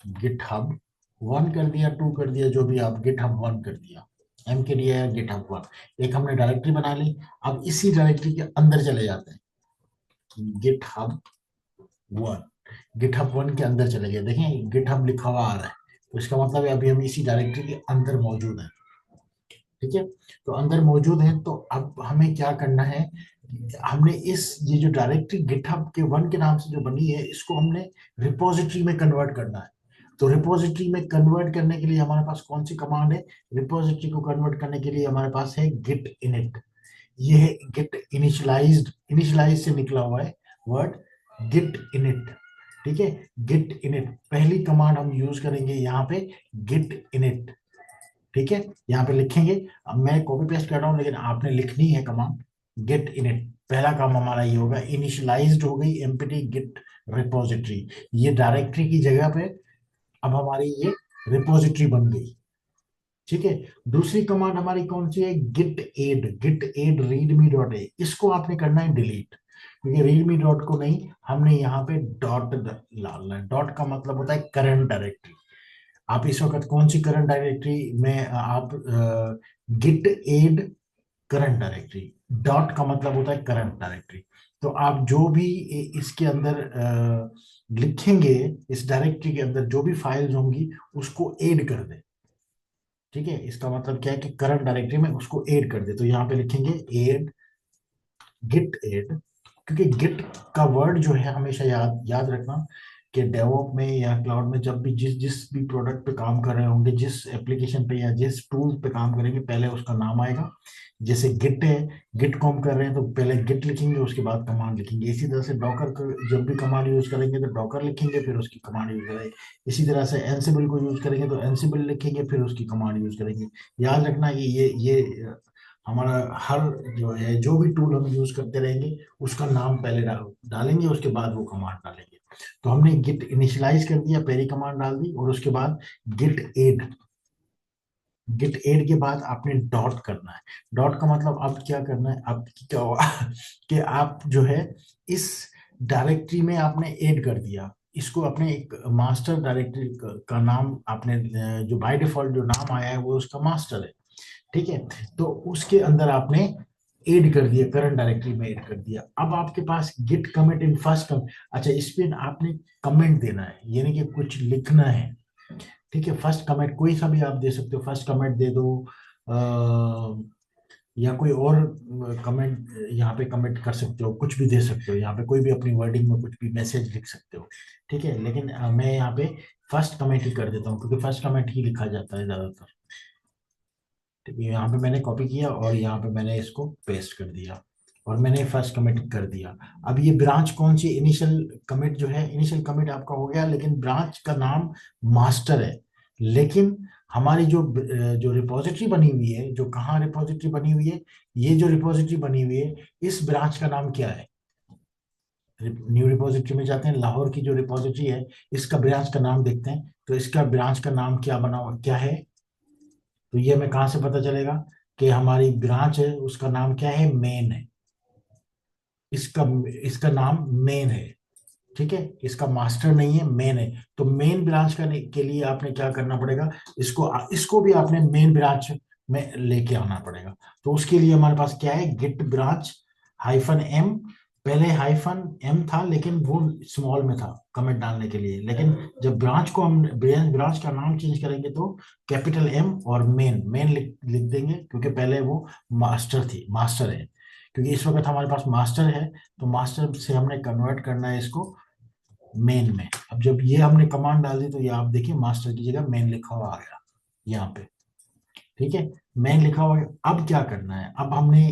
A: गिटहब 1 कर दिया, 2 कर दिया, जो भी आप, गिटहब 1 कर दिया, mkdir गिटहब 1। एक हमने डायरेक्टरी बना ली। अब इसी डायरेक्टरी के अंदर चले जाते हैं, गिटहब 1। गिटहब 1 के अंदर चले गए, देखें गिटहब लिखा हुआ आ रहा है, तो इसका मतलब है अभी हम इसी डायरेक्टरी के अंदर मौजूद हैं। ठीक है। तो अंदर मौजूद है, तो अब हमें क्या करना है? हमने ये जो डायरेक्टरी गिटहब के 1 के नाम से जो बनी है, इसको हमने रिपोजिटरी में कन्वर्ट करना है। तो रिपोजिटरी में कन्वर्ट करने के लिए हमारे पास कौन सी कमांड है? रिपोजिटरी को कन्वर्ट करने के लिए हमारे पास है गिट इनिट। ये है गिट इनिशियलाइज से निकला हुआ है वर्ड गिट इनिट। ठीक है। गिट इनिट पहली कमांड हम यूज करेंगे यहाँ पे, गिट इनिट। ठीक है। यहाँ पे लिखेंगे। अब मैं कॉपी पेस्ट कर रहा हूँ, लेकिन आपने लिखनी है कमांड गेट इनिट। पहला काम हमारा ये होगा, इनिशियलाइज्ड हो गई एम्प्टी गिट रिपोजिटरी। ये डायरेक्टरी की जगह पे अब हमारी ये रिपोजिटरी बन गई। ठीक है। दूसरी कमांड हमारी कौन सी है? Git add readme dot a. इसको आपने करना है डिलीट, क्योंकि रीडमी डॉट को नहीं, हमने यहाँ पे डॉट डालना है। डॉट का मतलब होता है करंट डायरेक्टरी। आप इस वक्त कौन सी करंट डायरेक्टरी में आप git add current directory, dot का मतलब होता है करंट डायरेक्टरी। तो आप जो भी इसके अंदर लिखेंगे, इस डायरेक्टरी के अंदर जो भी फाइल्स होंगी, उसको ऐड कर दें। ठीक है। इसका मतलब क्या है कि करंट डायरेक्टरी में उसको ऐड कर दे। तो यहाँ पे लिखेंगे ऐड, गिट ऐड, क्योंकि गिट का वर्ड जो है हमेशा याद याद रखना कि डेवॉप में या क्लाउड में जब भी जिस जिस भी प्रोडक्ट पे काम कर रहे होंगे, जिस एप्लीकेशन पे या जिस टूल पे काम करेंगे, पहले उसका नाम आएगा। जैसे गिट है, गिट को हम कर रहे हैं तो पहले गिट लिखेंगे, उसके बाद कमांड लिखेंगे। इसी तरह से डॉकर को जब भी कमांड यूज करेंगे तो डॉकर लिखेंगे, फिर उसकी कमांड यूज करेंगे। इसी तरह से एनसिबल को यूज करेंगे तो एनसिबल लिखेंगे, फिर उसकी कमांड यूज करेंगे। याद रखना कि ये हमारा हर जो है, जो भी टूल हम यूज करते रहेंगे, उसका नाम पहले डालेंगे, उसके बाद वो कमांड डालेंगे। तो हमने गिट इनिशियलाइज कर दिया, पहली कमांड डाल दी, और उसके बाद गिट एड। गिट एड के बाद आपने डॉट करना है। डॉट का मतलब अब क्या करना है? अब क्या हुआ कि आप जो है इस डायरेक्टरी में आपने ऐड कर दिया, इसको अपने एक मास्टर डायरेक्टरी का नाम आपने, जो बाय डिफॉल्ट जो नाम आया है वो उसका मास्टर है। ठीक है। तो उसके अंदर आपने ऐड कर दिया, करंट डायरेक्टरी में ऐड कर दिया। अब आपके पास git commit in first commit, अच्छा इस पे आपने कमेंट देना है, यानी कि कुछ लिखना है। ठीक है, फर्स्ट कमेंट कोई सा भी आप दे सकते हो, फर्स्ट कमेंट दे दो, या कोई और कमेंट यहाँ पे कमेंट कर सकते हो, कुछ भी दे सकते हो, यहाँ पे कोई भी अपनी वर्डिंग में कुछ भी मैसेज लिख सकते हो। ठीक है, लेकिन मैं यहाँ पे फर्स्ट कमेंट ही कर देता हूँ, क्योंकि फर्स्ट कमेंट ही लिखा जाता है ज्यादातर। ठीक है, यहाँ पे मैंने कॉपी किया और यहाँ पे मैंने इसको पेस्ट कर दिया, और मैंने फर्स्ट कमिट कर दिया। अब ये ब्रांच कौन सी, इनिशियल कमिट जो है, इनिशियल कमिट आपका हो गया, लेकिन ब्रांच का नाम मास्टर है। लेकिन हमारी जो रिपोजिटरी बनी हुई है, जो कहाँ रिपोजिटरी बनी हुई है, ये जो रिपोजिटरी बनी हुई है, इस ब्रांच का नाम क्या है? न्यू रिपोजिटरी में जाते हैं, लाहौर की जो रिपोजिटरी है, इसका ब्रांच का नाम देखते हैं, तो इसका ब्रांच का नाम क्या बना क्या है? तो ये हमें कहाँ से पता चलेगा कि हमारी ब्रांच है उसका नाम क्या है? मेन है। इसका इसका नाम मेन है। ठीक है, इसका मास्टर नहीं है, मेन है। तो मेन ब्रांच करने के लिए आपने क्या करना पड़ेगा, इसको इसको भी आपने मेन ब्रांच में लेके आना पड़ेगा। तो उसके लिए हमारे पास क्या है, गिट ब्रांच हाइफन एम। पहले हाइफन एम था, लेकिन वो स्मॉल में था कमेंट डालने के लिए, लेकिन जब ब्रांच को हम ब्रांच का नाम चेंज करेंगे तो कैपिटल एम और मेन मेन लिख देंगे, क्योंकि पहले वो मास्टर है। क्योंकि इस वक्त हमारे पास मास्टर है, तो मास्टर से हमने कन्वर्ट करना है इसको मेन में। अब जब ये हमने कमांड डाल दी, तो ये आप देखिए मास्टर की जगह मेन लिखा हुआ आ गया यहाँ पे। ठीक है, मेन लिखा हुआ है। अब क्या करना है, अब हमने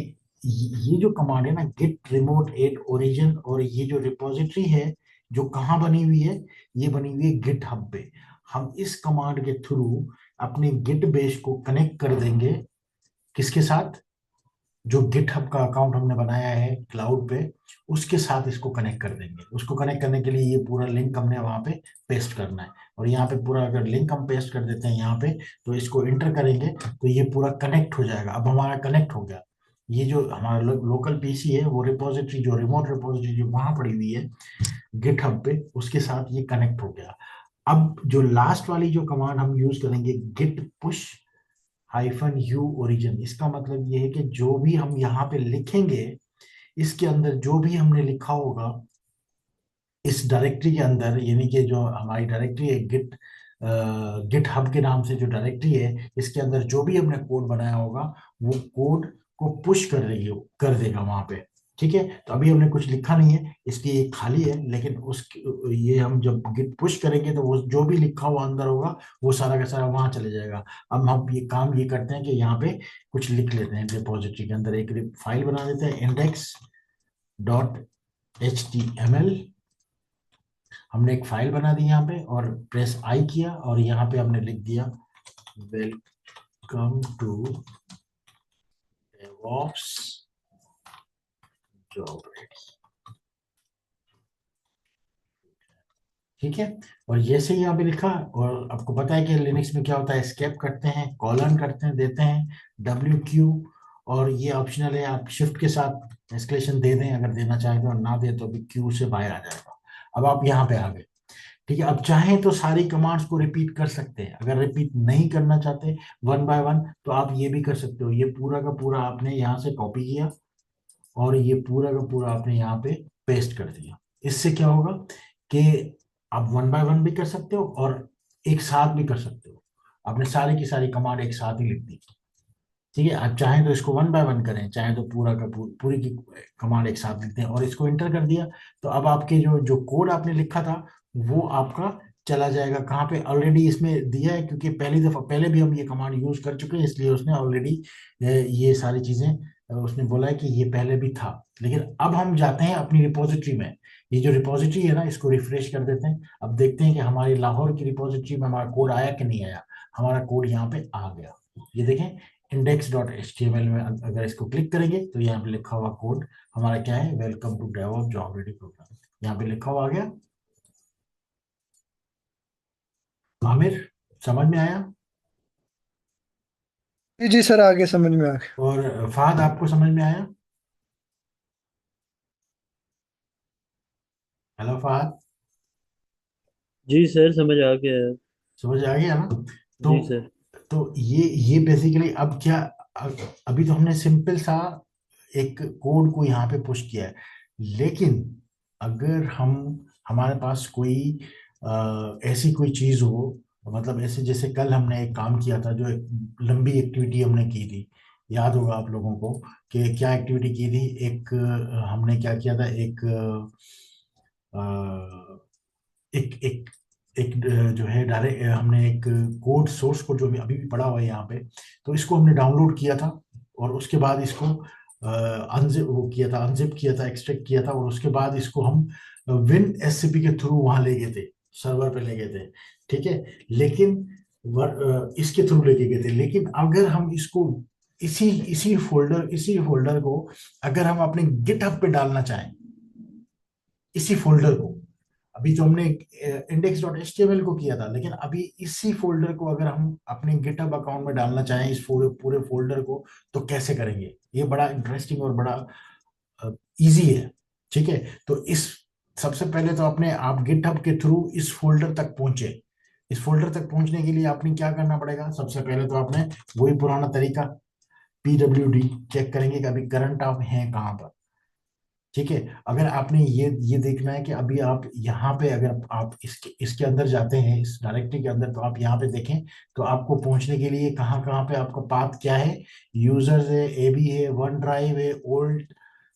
A: ये जो कमांड है ना, गिट रिमोट एट ओरिजिन, और ये जो रिपोजिटरी है जो कहाँ बनी हुई है, ये बनी हुई है गिट हब पे। हम इस कमांड के थ्रू अपने गिट बेस को कनेक्ट कर देंगे, किसके साथ? जो गिटहब का अकाउंट हमने बनाया है क्लाउड पे, उसके साथ इसको कनेक्ट कर देंगे। उसको कनेक्ट करने के लिए ये पूरा लिंक हमने वहां पे पेस्ट करना है, और यहाँ पे पूरा अगर लिंक हम पेस्ट कर देते हैं यहाँ पे, तो इसको इंटर करेंगे तो ये पूरा कनेक्ट हो जाएगा। अब हमारा कनेक्ट हो गया। ये जो हमारा लोकल पीसी है, वो रिपोजिटरी जो रिमोट रिपोजिटरी जो वहां पड़ी हुई है गिटहब पे, उसके साथ ये कनेक्ट हो गया। अब जो लास्ट वाली जो कमांड हम यूज करेंगे, git push hyphen u origin, इसका मतलब ये है कि जो भी हम यहाँ पे लिखेंगे, इसके अंदर जो भी हमने लिखा होगा इस डायरेक्टरी के अंदर, यानी कि जो हमारी डायरेक्टरी है गिट हब के नाम से जो डायरेक्टरी है, इसके अंदर जो भी हमने कोड बनाया होगा, वो कोड को पुश कर देगा वहां पे। ठीक है, तो अभी हमने कुछ लिखा नहीं है इसलिए ये खाली है, लेकिन उस ये हम जब गिट पुश करेंगे तो वो जो भी लिखा हुआ अंदर होगा, वो सारा का सारा वहां चले जाएगा। अब हम ये काम ये करते हैं कि यहाँ पे कुछ लिख लेते हैं, रिपोजिटरी के अंदर एक फाइल बना देते हैं, index dot h t m l. हमने एक फाइल बना दी यहाँ पे, और प्रेस आई किया, और यहाँ पे हमने लिख दिया welcome to DevOps job ready. ठीक है, और जैसे ही यहाँ पे लिखा, और आपको पता है कि लिनक्स में क्या होता है, एस्केप करते हैं, कॉलन करते हैं, देते हैं डब्ल्यू क्यू, और ये ऑप्शनल है, आप शिफ्ट के साथ एस्केलेशन दे दें अगर देना चाहें तो, और ना दे तो भी क्यू से बाहर आ जाएगा। अब आप यहाँ पे आ गए। ठीक है, अब चाहें तो सारी कमांड्स को रिपीट कर सकते हैं, अगर रिपीट नहीं करना चाहते वन बाय वन, तो आप ये भी कर सकते हो। ये पूरा का पूरा आपने यहाँ से कॉपी किया, और ये पूरा का पूरा आपने यहाँ पे पेस्ट कर दिया। इससे क्या होगा कि आप वन बाय वन भी कर सकते हो और एक साथ भी कर सकते हो। आपने सारी की सारी कमांड एक साथ ही लिख दी। ठीक है, आप चाहें तो इसको वन बाय वन करें, चाहे तो पूरा का पूरी की कमांड एक साथ लिखते हैं, और इसको इंटर कर दिया, तो अब आपके जो जो कोड आपने लिखा था, वो आपका चला जाएगा कहाँ पे, ऑलरेडी इसमें दिया है, क्योंकि पहली दफा पहले भी हम ये कमांड यूज कर चुके हैं, इसलिए उसने ऑलरेडी ये सारी चीजें उसने बोला है कि ये पहले भी था। लेकिन अब हम जाते हैं अपनी रिपोजिटरी में। ये जो रिपोजिटरी है ना, इसको रिफ्रेश कर देते हैं। अब देखते हैं कि हमारी लाहौर की रिपोजिटरी में हमारा कोड आया कि नहीं आया। हमारा कोड यहाँ पे आ गया, ये देखें, index dot h t m l में अगर इसको क्लिक करेंगे तो यहाँ पे लिखा हुआ कोड हमारा क्या है, welcome to DevOps job ready program, यहाँ पे लिखा हुआ आ गया। आमिर, समझ में आया?
B: जी जी सर, आगे समझ में आ गया।
A: और फहद, आपको समझ में आया? हेलो फहद,
C: जी सर, समझ आ गया है।
A: समझ आ गया ना? तो
C: जी सर।
A: ये बेसिकली अब क्या, अभी तो हमने सिंपल सा एक कोड को यहाँ पे पुश किया है। लेकिन अगर हमारे पास कोई ऐसी कोई चीज हो, मतलब ऐसे जैसे कल हमने एक काम किया था, जो एक लंबी एक्टिविटी हमने की थी, याद होगा आप लोगों को कि क्या एक्टिविटी की थी। एक हमने क्या किया था, एक एक एक जो है डायरेक्ट हमने एक कोड सोर्स कोड जो अभी भी पड़ा हुआ है यहाँ पे, तो इसको हमने डाउनलोड किया था और उसके बाद इसको अनजिप वो किया था, अनजिप किया था, एक्सट्रैक्ट किया था, और उसके बाद इसको हम विन एससीपी के थ्रू वहां ले गए थे, सर्वर पे ले गए थे। ठीक है, लेकिन इसके थ्रू लेके गए थे। लेकिन अगर हम इसको इसी फोल्डर को अगर हम अपने गिटहब पे डालना चाहें, इसी फोल्डर को, अभी तो हमने index.html को किया था, लेकिन अभी इसी फोल्डर को अगर हम अपने गिटहब अकाउंट में डालना चाहें, इस पूरे फोल्डर को, तो कैसे करेंगे? ये बड़ा इंटरेस्टिंग और बड़ा इजी है। ठीक है, तो इस सबसे पहले तो अपने आप गिटहब के थ्रू इस फोल्डर तक पहुंचे। इस फोल्डर तक पहुंचने के लिए आपने क्या करना पड़ेगा? सबसे पहले तो आपने वही पुराना तरीका pwd चेक करेंगे कि अभी करंट आप हैं कहाँ पर। ठीक है, अगर आपने ये देखना है कि अभी आप यहाँ पे, अगर आप इसके अंदर जाते हैं, इस डायरेक्टरी के अंदर, तो आप यहाँ पे देखें तो आपको पहुंचने के लिए कहाँ कहाँ पे आपका पाथ क्या है। यूजर्स है, एबी है, वन ड्राइव है, ओल्ड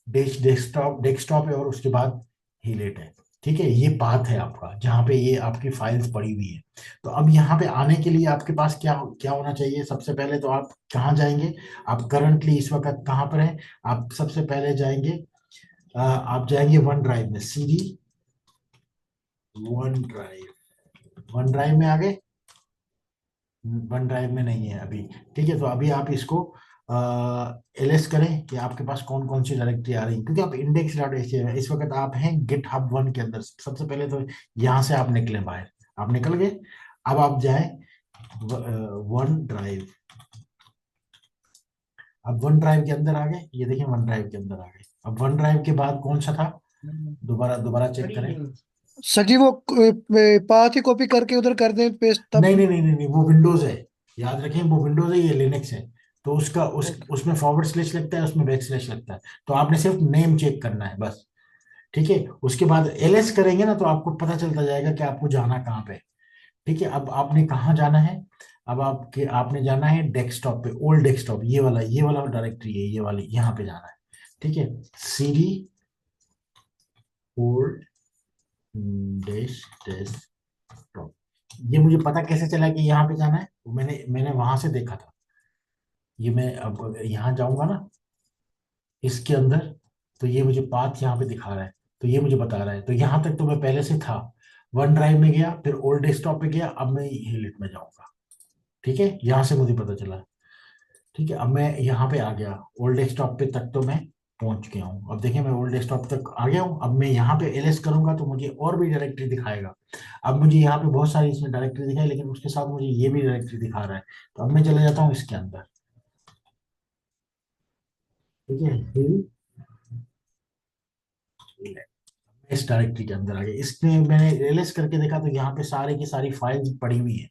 A: डेस्कटॉप डेस्कटॉप है, और उसके बाद हीलेट है। ठीक है, ये पाथ है आपका, जहाँ पे ये आपकी फाइल्स पड़ी हुई है। तो अब यहाँ पे आने के लिए आपके पास क्या क्या होना चाहिए? सबसे पहले तो आप कहाँ जाएंगे? आप करंटली इस वक्त कहाँ पर हैं? आप सबसे पहले जाएंगे, आप जाएंगे वन ड्राइव में, सीडी वन ड्राइव में आ गए। वन ड्राइव में नहीं है अभी। ठीक है, तो अभी आप इसको एलएस करें कि आपके पास कौन कौन सी डायरेक्टरी आ रही है, क्योंकि आप index.html इस वक्त आप हैं गिटहब वन के अंदर। सबसे पहले तो यहाँ से आप निकले बाहर, आप निकल गए। अब आप जाए वन ड्राइव। अब वन ड्राइव के अंदर आ गए, ये देखिए वन ड्राइव के अंदर आ गए। अब वन ड्राइव के बाद कौन सा था? दोबारा दोबारा चेक करें।
B: सर जी वो पाथ ही कॉपी करके उधर कर दें पेस्ट तब।
A: नहीं नहीं नहीं नहीं नहीं, वो विंडोज है। याद रखें, वो विंडोज है, ये लिनक्स है। तो उसका उसमें फॉरवर्ड स्लैश लगता है, उसमें बैक स्लैश लगता है। तो आपने सिर्फ नेम चेक करना है बस। ठीक है, उसके बाद एलएस करेंगे ना, तो आपको पता चलता जाएगा कि आपको जाना कहाँ पे। ठीक है, अब आपने कहाँ जाना है? अब आपने जाना है डेस्कटॉप पे, ओल्ड डेस्कटॉप, ये वाला डायरेक्टरी है, ये वाली, यहाँ पे जाना है। ठीक है, सीडी ओल्ड डेस्कटॉप। ये मुझे पता कैसे चला कि यहाँ पे जाना है? मैंने वहां से देखा था। ये मैं अब अगर यहाँ जाऊंगा ना इसके अंदर, तो ये मुझे पाथ यहाँ पे दिखा रहा है, तो ये मुझे बता रहा है। तो यहाँ तक तो मैं पहले से था। वन ड्राइव में गया, फिर ओल्ड डेस्कटॉप पे गया, अब मैं हीलिट में जाऊंगा। ठीक है, यहाँ से मुझे पता चला। ठीक है, अब मैं यहाँ पे आ गया, ओल्ड डेस्कटॉप पे तक तो मैं पहुंच गया हूँ। अब देखिए मैं ओल्ड डेस्कटॉप तक आ गया हूँ। अब मैं यहाँ पे एलएस करूंगा तो मुझे और भी डायरेक्टरी दिखाएगा। अब मुझे यहाँ पे बहुत सारी इसमें डायरेक्टरी दिखाई, लेकिन उसके साथ मुझे ये भी डायरेक्टरी दिखा रहा है। तो अब मैं चले जाता हूँ इसके अंदर। ठीक है, इस डायरेक्टरी के अंदर आ गया। इसमें मैंने एलएस करके देखा तो यहाँ पे सारे की सारी फाइल्स पड़ी हुई है।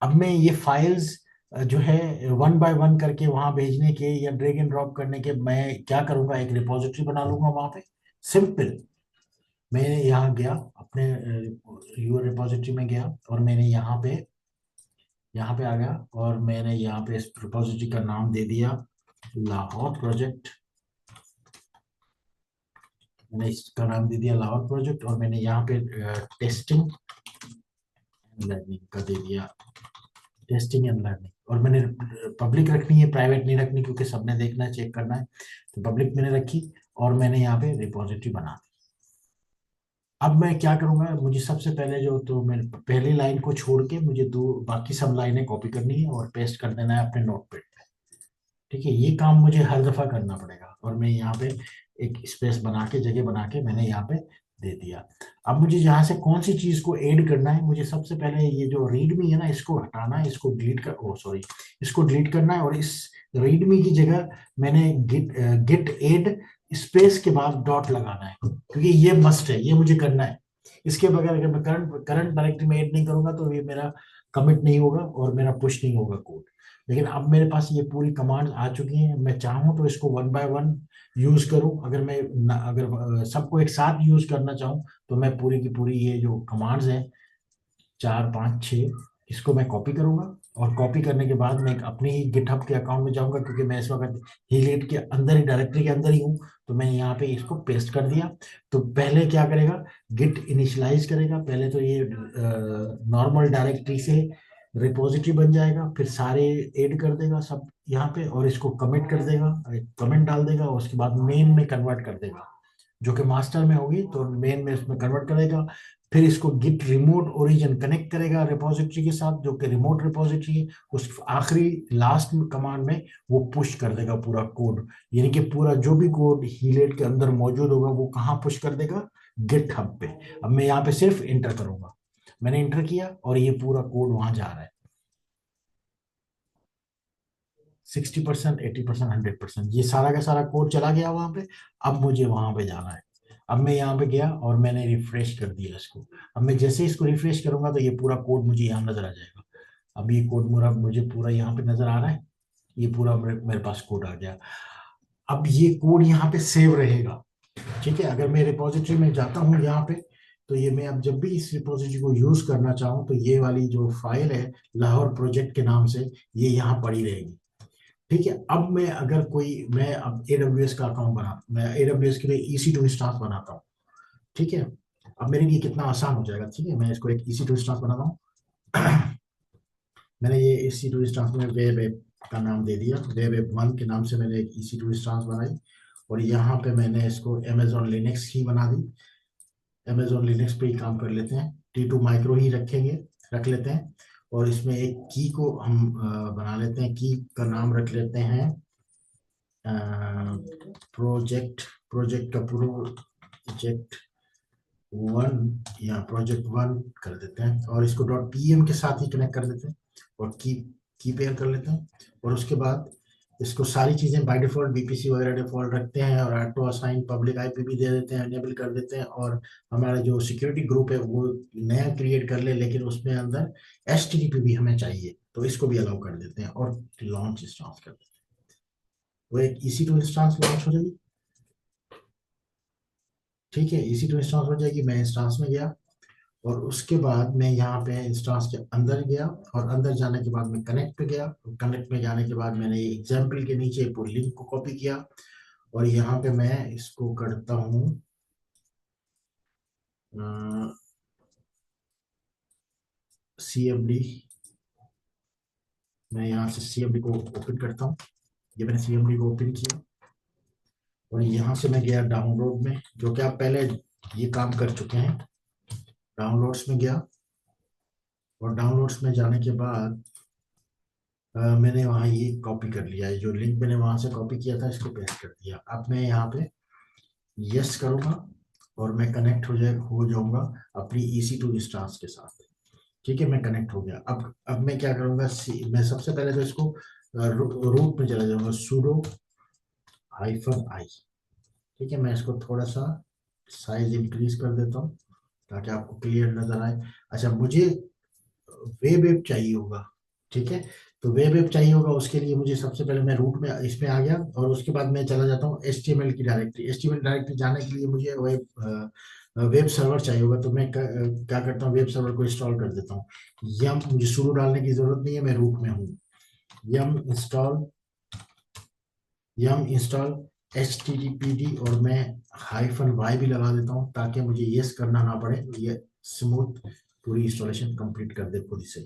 A: अब मैं ये फाइल्स जो है वन बाय वन करके वहां भेजने के या ड्रैग एंड ड्रॉप करने के, मैं क्या करूंगा, एक रिपोजिटरी बना लूंगा वहां पे। सिंपल, मैं यहाँ गया अपने यूर रिपोजिटरी में गया, और मैंने यहाँ पे आ गया, और मैंने यहाँ पे इस रिपोजिटरी का नाम दे दिया लाहौर प्रोजेक्ट। मैंने इसका नाम दे दिया लाहौर प्रोजेक्ट, और मैंने यहाँ पे टेस्टिंग एंड लर्निंग का दे दिया, टेस्टिंग एंड लर्निंग। और मैंने पब्लिक रखनी है, प्राइवेट नहीं रखनी, क्योंकि सबने देखना है, चेक करना है। तो पब्लिक मैंने रखी, और मैंने यहाँ पे रिपोजिटरी बना दी। अब मैं क्या करूंगा, मुझे सबसे पहले जो, तो मैं पहली लाइन को छोड़ के मुझे दो बाकी सब लाइनें कॉपी करनी है और पेस्ट कर देना है अपने नोटपैड पे। ठीक है, ये काम मुझे हर दफा करना पड़ेगा, और मैं यहाँ पे एक स्पेस बना के, जगह बना के मैंने यहाँ पे दे दिया। अब मुझे यहाँ से कौन सी चीज को ऐड करना है, मुझे सबसे पहले ये जो रीडमी है ना, इसको हटाना है, इसको डिलीट कर, ओ सॉरी, इसको डिलीट करना है। और इस रीडमी की जगह मैंने गिट ऐड स्पेस के बाद डॉट लगाना है, क्योंकि ये मस्ट है, ये मुझे करना है। इसके बगैर अगर मैं करंट करंट डायरेक्टरी में ऐड नहीं करूंगा तो ये मेरा कमिट नहीं होगा और मेरा पुश नहीं होगा कोड। लेकिन अब मेरे पास ये पूरी कमांड आ चुकी हैं, मैं चाहूँ तो इसको वन बाय वन यूज करूं। अगर मैं अगर सबको एक साथ यूज करना चाहूँ तो मैं पूरी की पूरी ये जो कमांड्स हैं 4 5 6 इसको मैं कॉपी करूंगा, और कॉपी करने के बाद मैं अपने ही गिटहब के अकाउंट में जाऊंगा, क्योंकि मैं इस वक्त हीलेट के अंदर ही डायरेक्टरी के अंदर ही हूँ। तो मैं यहाँ पे इसको पेस्ट कर दिया। तो पहले क्या करेगा, गिट इनिशियलाइज करेगा। पहले तो ये नॉर्मल डायरेक्टरी से रिपोजिटरी बन जाएगा, फिर सारे ऐड कर देगा सब यहाँ पे, और इसको कमिट कर देगा, कमेंट डाल देगा, और उसके बाद मेन में कन्वर्ट कर देगा, जो कि मास्टर में होगी तो मेन में इसमें कन्वर्ट करेगा। फिर इसको गिट रिमोट ओरिजिन कनेक्ट करेगा रिपोजिटरी के साथ, जो कि रिमोट रिपोजिटरी है। उस आखिरी लास्ट कमांड में वो पुश कर देगा पूरा कोड, यानी कि पूरा जो भी कोड हीलेट के अंदर मौजूद होगा वो कहाँ पुश कर देगा, गिट हब पे। अब मैं यहाँ पे सिर्फ इंटर करूंगा, मैंने इंटर किया और ये पूरा कोड वहां जा रहा है। 60%, 80%, 100% ये सारा का सारा कोड चला गया वहां पे। अब मुझे वहां पे जाना है। अब मैं यहाँ पे गया और मैंने रिफ्रेश कर दिया इसको। अब मैं जैसे इसको रिफ्रेश करूंगा तो ये पूरा कोड मुझे यहाँ नजर आ जाएगा। अब ये कोड मेरा मुझे पूरा यहाँ पे नजर आ रहा है। ये पूरा मेरे पास कोड आ गया। अब ये कोड यहाँ पे सेव रहेगा। ठीक है, अगर मैं रिपोजिटरी में जाता हूँ यहाँ पे, तो ये मैं अब जब भी इस रिपोजिटरी को यूज करना चाहूँ तो ये वाली जो फाइल है लाहौर प्रोजेक्ट के नाम से, ये यहाँ पड़ी रहेगी। ठीक है, अब मैं अगर कोई मैं अब AWS का अकाउंट मैं AWS के लिए EC2 इंस्टांस बनाता हूँ। ठीक है, अब मेरे लिए कितना आसान हो जाएगा। ठीक है, मैं इसको एक EC2 इंस्टांस बनाता हूँ। मैंने ये EC2 इंस्टांस में वेब ऐप का नाम दे दिया, वेब ऐप 1 के नाम से मैंने एक EC2 इंस्टांस बनाई, और यहाँ पे मैंने इसको Amazon लिनक्स ही बना दी। Amazon लिनक्स पे ही काम कर लेते हैं, T2 माइक्रो ही रख लेते हैं। और इसमें एक की को हम बना लेते हैं, की का नाम रख लेते हैं प्रोजेक्ट का प्रोजेक्ट 1 या प्रोजेक्ट 1 कर देते हैं, और इसको .pm के साथ ही कनेक्ट कर देते हैं, और की पेयर कर लेते हैं। और उसके बाद इसको सारी चीजें बाय डिफॉल्ट BPC वगैरह डिफॉल्ट रखते हैं, और ऑटो असाइन पब्लिक IP भी दे देते हैं, एनेबल कर देते हैं। और हमारा जो सिक्योरिटी ग्रुप है वो नया क्रिएट कर ले, लेकिन उसमें अंदर HTTP भी हमें चाहिए, तो इसको भी अलाउ कर देते हैं, और लॉन्च इंस्टांस कर देते हैं। वो एक EC2 इंस्टांस लॉन्च हो जाएगी। ठीक है, EC2 इंस्टांस हो जाएगी। मैं इंस्टांस में गया, और उसके बाद मैं यहाँ पे इंस्टांस के अंदर गया, और अंदर जाने के बाद मैं कनेक्ट पे गया। कनेक्ट में जाने के बाद मैंने एग्जाम्पल के नीचे पूरी लिंक को कॉपी किया, और यहाँ पे मैं इसको करता हूँ CMD। मैं यहाँ से CMD को ओपन करता हूँ। ये मैंने CMD को ओपन किया, और यहाँ से मैं गया डाउनलोड में, जो कि आप पहले ये काम कर चुके हैं। डाउनलोड्स में गया, और डाउनलोड्स में जाने के बाद मैंने वहाँ ये कॉपी कर लिया है, जो लिंक मैंने वहां से कॉपी किया था इसको पेस्ट कर दिया। अब मैं यहाँ पे यस करूंगा, और मैं कनेक्ट हो जाऊंगा अपनी EC2 इंस्टांस के साथ। ठीक है, मैं कनेक्ट हो गया। अब मैं क्या करूंगा, मैं सबसे पहले तो इसको रूट में चला जाऊंगा, sudo -i। ठीक है, मैं इसको थोड़ा सा साइज इंक्रीज कर देता हूँ ताकि आपको क्लियर नजर आए। अच्छा, मुझे वेब ऐप चाहिए होगा। ठीक है, तो वेब ऐप चाहिए होगा, उसके लिए मुझे सबसे पहले मैं रूट में इसमें आ गया, और उसके बाद मैं चला जाता हूँ HTML की डायरेक्टरी। HTML डायरेक्टरी जाने के लिए मुझे वेब सर्वर चाहिए होगा, तो मैं क्या करता हूँ, वेब सर्वर को इंस्टॉल कर देता हूँ। यम मुझे शुरू डालने की जरूरत नहीं है, मैं रूट में हूँ। यम इंस्टॉल HTTPD, और मैं -y भी लगा देता हूँ ताकि मुझे यस करना ना पड़े, ये स्मूथ पूरी इंस्टॉलेशन कंप्लीट कर दे खुद से।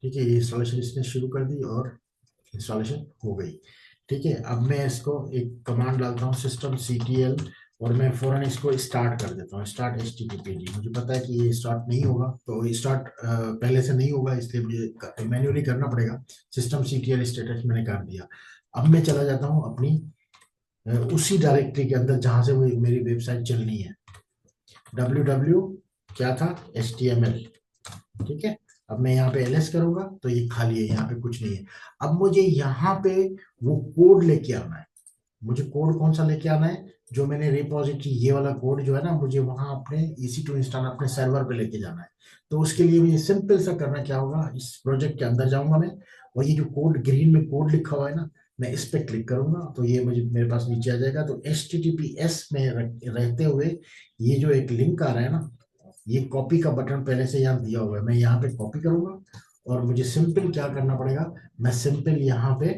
A: ठीक है, ये इंस्टॉलेशन इसने शुरू कर दी, और इंस्टॉलेशन हो गई। ठीक है, अब मैं इसको एक कमांड डालता हूँ systemctl, और मैं फौरन इसको स्टार्ट कर देता हूँ, स्टार्ट HTTPD। मुझे पता है कि ये स्टार्ट नहीं होगा, तो स्टार्ट पहले से नहीं होगा, इसलिए मुझे मैन्युअली करना पड़ेगा। systemctl स्टेटस मैंने कर दिया। अब मैं चला जाता हूँ अपनी उसी डायरेक्टरी के अंदर जहां से वो मेरी वेबसाइट चलनी है। www क्या था, HTML। ठीक है, अब मैं यहाँ पे ls करूंगा तो ये खाली है, यहाँ पे कुछ नहीं है। अब मुझे यहाँ पे वो कोड लेके आना है। मुझे कोड कौन सा लेके आना है, जो मैंने रिपोजिटरी ये वाला कोड जो है ना, मुझे वहां अपने EC2 इंस्टॉल अपने सर्वर पे लेके जाना है। तो उसके लिए मुझे सिंपल सा करना क्या होगा, इस प्रोजेक्ट के अंदर जाऊंगा मैं, और ये जो कोड ग्रीन में कोड लिखा हुआ है ना, मैं इस पे क्लिक करूंगा तो ये मुझे मेरे पास नीचे आ जाएगा। तो HTTPS में रहते हुए ये जो एक लिंक आ रहा है ना, ये कॉपी का बटन पहले से यहाँ दिया हुआ है, मैं यहाँ पे कॉपी करूंगा। और मुझे सिंपल क्या करना पड़ेगा, मैं सिंपल यहाँ पे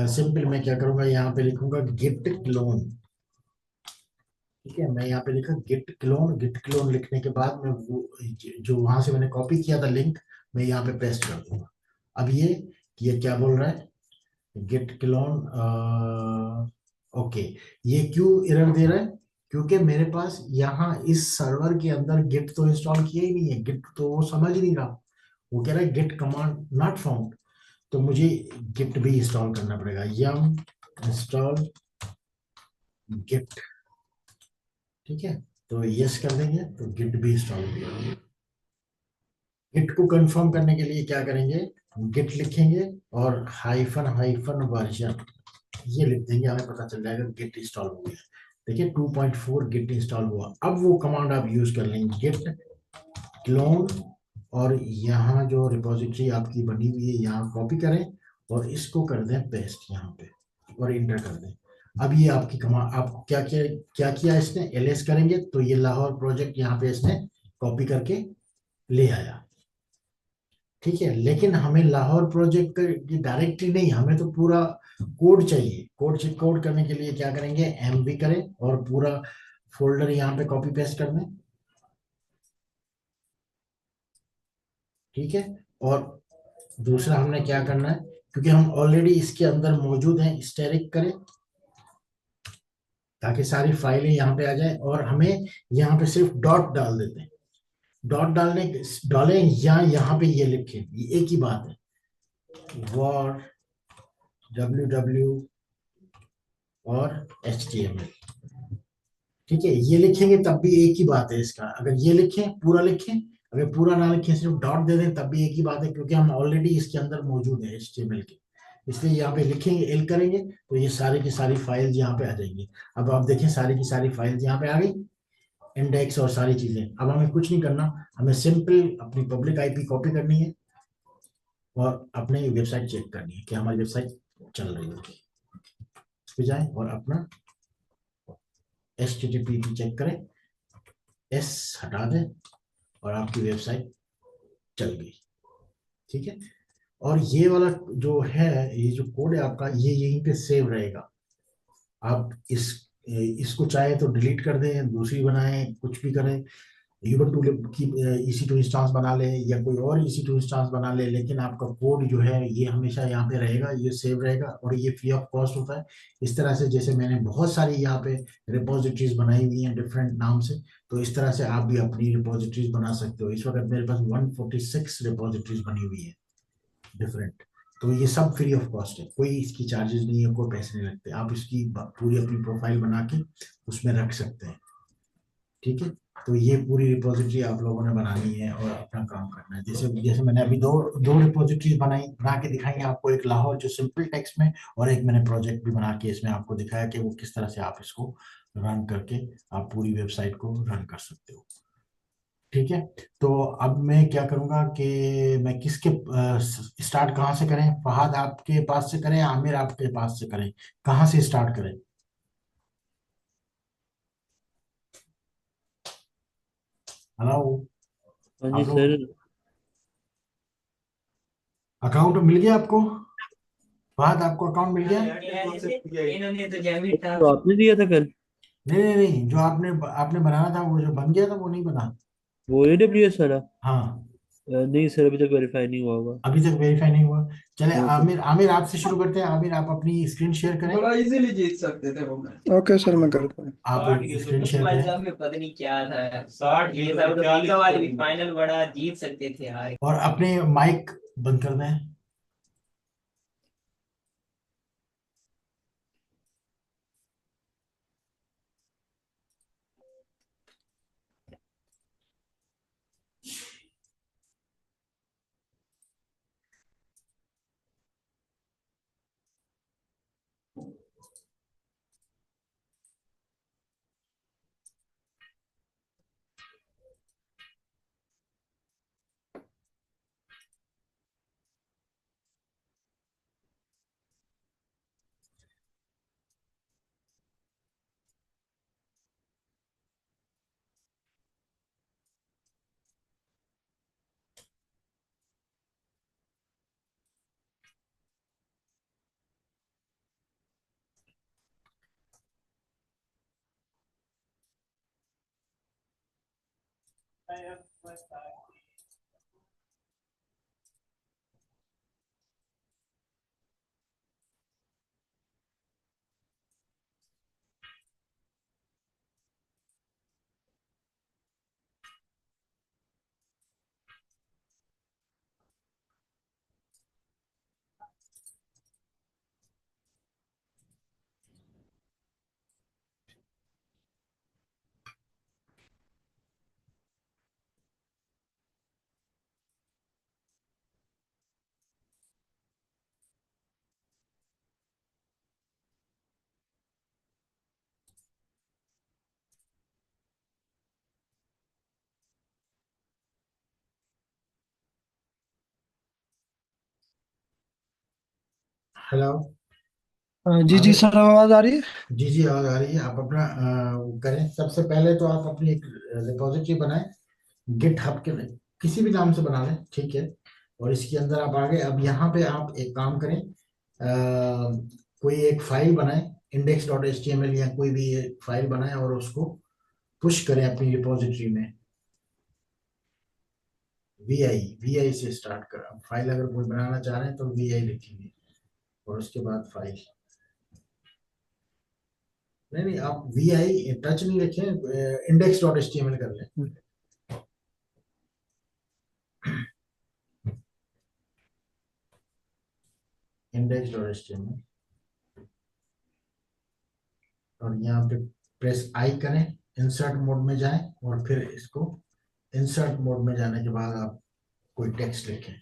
A: सिंपल मैं क्या करूंगा, यहाँ पे लिखूंगा गिट क्लोन। ठीक है, मैं यहाँ पे लिखा गिट क्लोन। गिट क्लोन लिखने के बाद मैं वो जो वहां से मैंने कॉपी किया था लिंक, मैं यहाँ पे पेस्ट कर दूंगा। अब ये क्या बोल रहा है, गिट क्लोन। ओके, ये क्यों एरर दे रहा है, क्योंकि मेरे पास यहाँ इस सर्वर के अंदर गिट तो इंस्टॉल किया ही नहीं है, गिट तो वो समझ ही नहीं रहा। वो कह रहा है गिट कमांड नॉट फाउंड। तो मुझे गिट भी इंस्टॉल करना पड़ेगा, यम इंस्टॉल गिट। ठीक है, तो यस कर देंगे तो गिट भी इंस्टॉल हो गया। गिट को कंफर्म करने के लिए क्या करेंगे, गिट लिखेंगे और हाइफन हाइफन वर्जन ये लिख देंगे, हमें पता चल जाएगा गिट इंस्टॉल हो गया। देखिए 2.4 गिट इंस्टॉल हुआ। अब वो कमांड आप यूज कर लेंगे, गिट क्लोन, और यहाँ जो रिपोजिटरी आपकी बनी हुई है यहाँ कॉपी करें और इसको कर दें पेस्ट यहाँ पे और इंटर कर दें। अब ये आपकी कमांड, आप क्या किया इसने, एलएस करेंगे तो ये लाहौर प्रोजेक्ट यहाँ पे इसने कॉपी करके ले आया। ठीक है, लेकिन हमें लाहौर प्रोजेक्ट की डायरेक्टरी नहीं, हमें तो पूरा कोड चाहिए। कोड करने के लिए क्या करेंगे, MV करें और पूरा फोल्डर यहाँ पे कॉपी पेस्ट कर दें। ठीक है, और दूसरा हमने क्या करना है, क्योंकि हम ऑलरेडी इसके अंदर मौजूद हैं, स्टैटिक करें ताकि सारी फाइलें यहाँ पे आ जाए, और हमें यहाँ पे सिर्फ डॉट डाल देते हैं। डॉट डालें या यहाँ पे ये लिखें, ये एक ही बात है, वॉर WW और HTML। ठीक है, ये लिखेंगे तब भी एक ही बात है इसका, अगर ये लिखें पूरा लिखें, अगर पूरा ना लिखें सिर्फ डॉट दे दें तब भी एक ही बात है, क्योंकि हम ऑलरेडी इसके अंदर मौजूद है HTML के। इसलिए यहाँ पे लिखेंगे एल करेंगे तो ये सारी की सारी फाइल्स यहाँ पे आ जाएंगी। अब आप देखें सारी की सारी फाइल्स यहाँ पे आ गई, इंडेक्स और सारी चीजें। अब हमें कुछ नहीं करना, हमें सिंपल अपनी पब्लिक IP कॉपी करनी है और अपनी वेबसाइट चेक करनी है कि हमारी वेबसाइट चल रही है। इस पे जाएं और अपना HTTP चेक करें, एस हटा दें और आपकी वेबसाइट चल गई। ठीक है, और ये वाला जो है, ये जो कोड है आपका, ये यहीं पे सेव रहेगा। आप इसको चाहे तो डिलीट कर दें, दूसरी बनाएं, कुछ भी करें, यूबंटू की EC2 इंस्टांस बना ले या कोई और EC2 इंस्टांस बना ले, लेकिन आपका कोड जो है ये हमेशा यहाँ पे रहेगा, ये सेव रहेगा और ये फ्री ऑफ कॉस्ट होता है। इस तरह से जैसे मैंने बहुत सारी यहाँ पे रिपोजिटरीज बनाई हुई हैं डिफरेंट नाम से, तो इस तरह से आप भी अपनी रिपोजिटरीज बना सकते हो। इस वक्त मेरे पास 146 रिपोजिटरीज बनी हुई है डिफरेंट। तो ये सब फ्री ऑफ कॉस्ट है, कोई इसकी चार्जेस नहीं है, कोई पैसे नहीं लगते, आप इसकी पूरी अपनी प्रोफाइल बना के उसमें रख सकते हैं। ठीक है, तो ये पूरी रिपोजिटरी आप लोगों ने बनानी है और अपना काम करना है। जैसे जैसे मैंने अभी दो दो रिपोजिटरीज बना के दिखाई है आपको, एक लाहौर जो सिंपल टेक्स्ट में, और एक मैंने प्रोजेक्ट भी बना के इसमें आपको दिखाया कि वो किस तरह से आप इसको रन करके आप पूरी वेबसाइट को रन कर सकते हो। ठीक है, तो अब मैं क्या करूंगा कि मैं किसके स्टार्ट कहाँ से करें, फहद आपके पास से करें, आमिर आपके पास से करें, कहाँ से स्टार्ट करें। हेलो,
C: हाँ जी
A: आप लोग
C: सर।
A: अकाउंट मिल गया आपको, फहद आपको अकाउंट मिल गया।
E: इन्होंने तो जैविक
C: तो आपने दिया था कल?
A: नहीं नहीं नहीं, जो आपने आपने बनाना था वो जो बन गया था वो नहीं बना।
C: वो AWS वाला?
A: हाँ,
C: नहीं सर, अभी तक वेरीफाई नहीं हुआ होगा।
A: अभी तक वेरीफाई नहीं हुआ। चले
C: हाँ सर।
A: आमिर, आमिर आपसे शुरू करते हैं। आमिर आप अपनी स्क्रीन शेयर करें।
D: बड़ा इजीली जीत सकते थे वो मैच।
B: ओके सर, मैं करता हूँ।
A: आप
E: 60
A: स्क्रीन शेयर
E: भाई
A: करें
E: साहब में पता नहीं क्या था, 60 ये सब तो फीका वाले भी फाइनल बड़ा जीत सकते थे यार।
A: और अपने माइक बंद कर दें। हेलो।
B: जी जी
A: आगे।
B: सर, आवाज आ रही है?
A: जी जी, आवाज आ रही है। आप अपना वो करें। सबसे पहले तो आप अपनी एक रिपोजिटरी बनाएं, गिट हब के किसी भी नाम से बना लें, ठीक है। और इसके अंदर आप आगे, अब यहाँ पे आप एक काम करें, कोई एक फाइल बनाएं, index.html या कोई भी एक फाइल बनाएं और उसको पुश करें अपनी रिपोजिटरी में। वी आई से स्टार्ट करें। फाइल अगर कोई बनाना चाह रहे हैं तो वी आई लिखेंगे और उसके बाद फाइल। नहीं नहीं, आप वी आई टच नहीं लिखें, index.html कर लें। index.html और यहाँ पे प्रेस आई करें, इंसर्ट मोड में जाएं और फिर इसको इंसर्ट मोड में जाने के बाद आप कोई टेक्स्ट लिखें।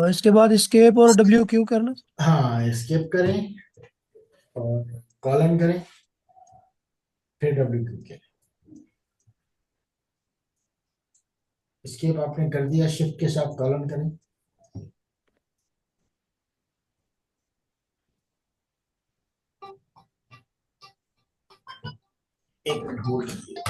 B: इसके बाद स्केप और WQ करना।
A: हाँ, स्किप करें और कॉलन करें, फिर डब्ल्यू क्यू करें। स्किप आपने कर दिया, शिफ्ट के साथ कॉलन करें। एक मिनट होल्ड कीजिए।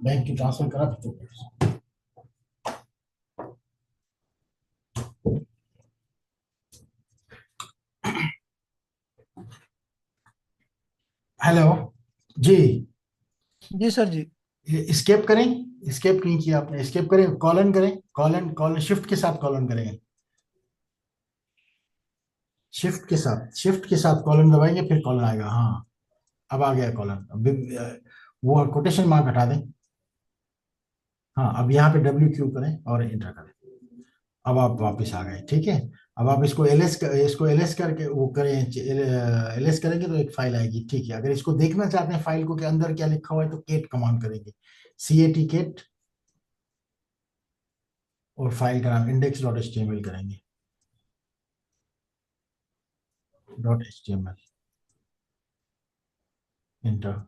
A: बैंक की ट्रांसफर करा तो हेलो जी।
B: जी सर जी।
A: स्केप करें, स्केप नहीं किया आपने, स्केप करें, कॉलन करें, कॉलन कॉलन शिफ्ट के साथ कॉलन करेंगे, शिफ्ट के साथ कॉलन दबाएंगे, फिर कॉलन आएगा। हाँ, अब आ गया कॉलन। अब वो कोटेशन मार्क हटा दें। हाँ, अब यहाँ पे WQ करें और इंटर करें। अब आप वापस आ गए, ठीक है। अब आप इसको एलएस करके वो करें, एलएस करेंगे तो एक फाइल आएगी, ठीक है। अगर इसको देखना चाहते हैं फाइल को के अंदर क्या लिखा हुआ है, तो केट कमांड करेंगे, CAT केट, और फाइल का नाम index.html करेंगे, .html, इंटर।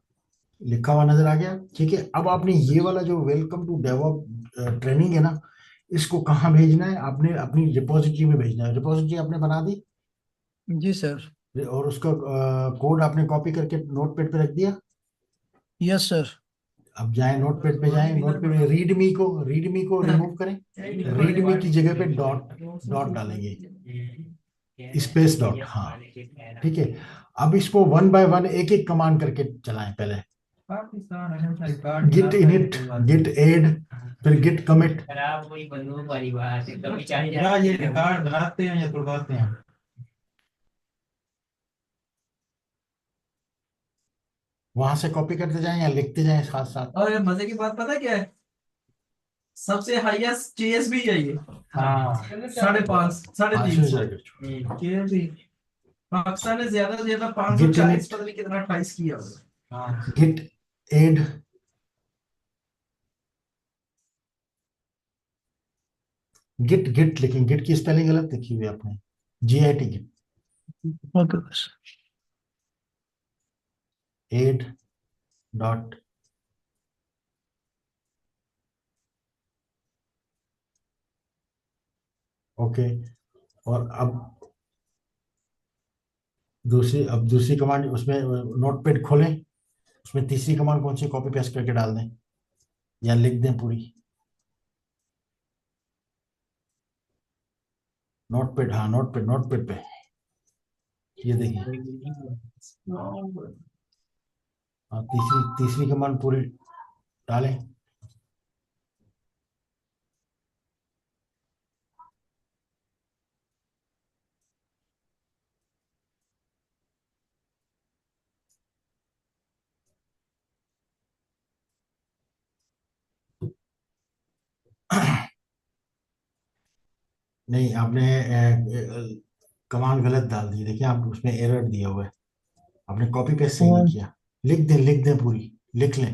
A: लिखा हुआ नजर आ गया, ठीक है। अब आपने ये वाला जो वेलकम टू डेवऑप ट्रेनिंग है ना, इसको कहाँ भेजना है? आपने अपनी रिपोजिटरी में भेजना है। रिपोजिटरी आपने बना दी,
B: जी सर।
A: और उसका कोड आपने कॉपी करके नोटपैड पे रख दिया।
B: Yes sir.
A: अब जाएं नोटपैड पे, जाएं नोटपैड में रीडमी को रिमूव करें। रीडमी की जगह पे डॉट डॉट डालेंगे, स्पेस डॉट, हाँ, ठीक है। अब इसको वन बाय वन एक एक कमांड करके चलाएं। पहले गिट इनिट, गिट एड, फिर गिट कमिट।
E: खराब वही बंदूक वाली बात है, कभी चाहे
F: या ये रिकॉर्ड बनाते हैं या तुड़वाते हैं?
A: वहां से कॉपी करते जाएं या लिखते जाएं साथ साथ।
D: और ये मजे की बात पता क्या है, सबसे हाईएस्ट JSB है ये,
F: हाँ
D: 5.5
A: 500
D: 350
A: जाकर
D: JSB। पाकिस्तान ने ज्यादा से ज्यादा
A: गिट
D: 540
A: इनिट,
D: पता नहीं कितना 28 किया होगा।
F: हाँ
A: गिट एड, गिट लिखें, गिट की स्पेलिंग गलत लिखी हुई है आपने, GIT, गिट
B: ओके बस।
A: Add dot, okay. और अब दूसरी कमांड उसमें नोटपैड खोलें, उसमें तीसरी कमांड कौन सी, कॉपी पेस्ट करके डाल दें या लिख दें पूरी। नोटपैड, हाँ, नोटपैड पे ये देखिए। हाँ, तीसरी कमांड पूरी डालें। नहीं, आपने कमांड गलत डाल दी, देखिए आप उसमें एरर दिया हुआ है, आपने कॉपी पेस्ट सही नहीं किया। लिख दें पूरी, लिख लें।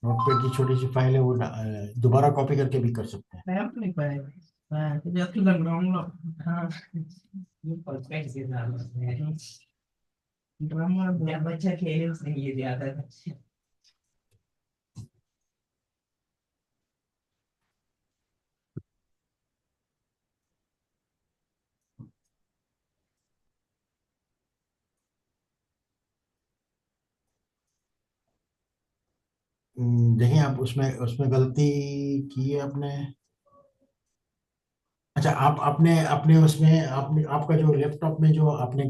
A: नोटपैड की छोटी सी फाइल है, वो दोबारा कॉपी करके भी कर सकते हैं।
D: मैं नहीं पाएगा। हाँ तो या तो लग रहा हूँ। हाँ
E: ये परफेक्ट से डाल है।
D: ड्रामा
E: जब बच्चा खेले उसने ये ज्यादा
A: देखिए आप उसमें उसमें गलती की है आपने। अच्छा, आप अपने अपने उसमें आपने आपका जो लैपटॉप में जो आपने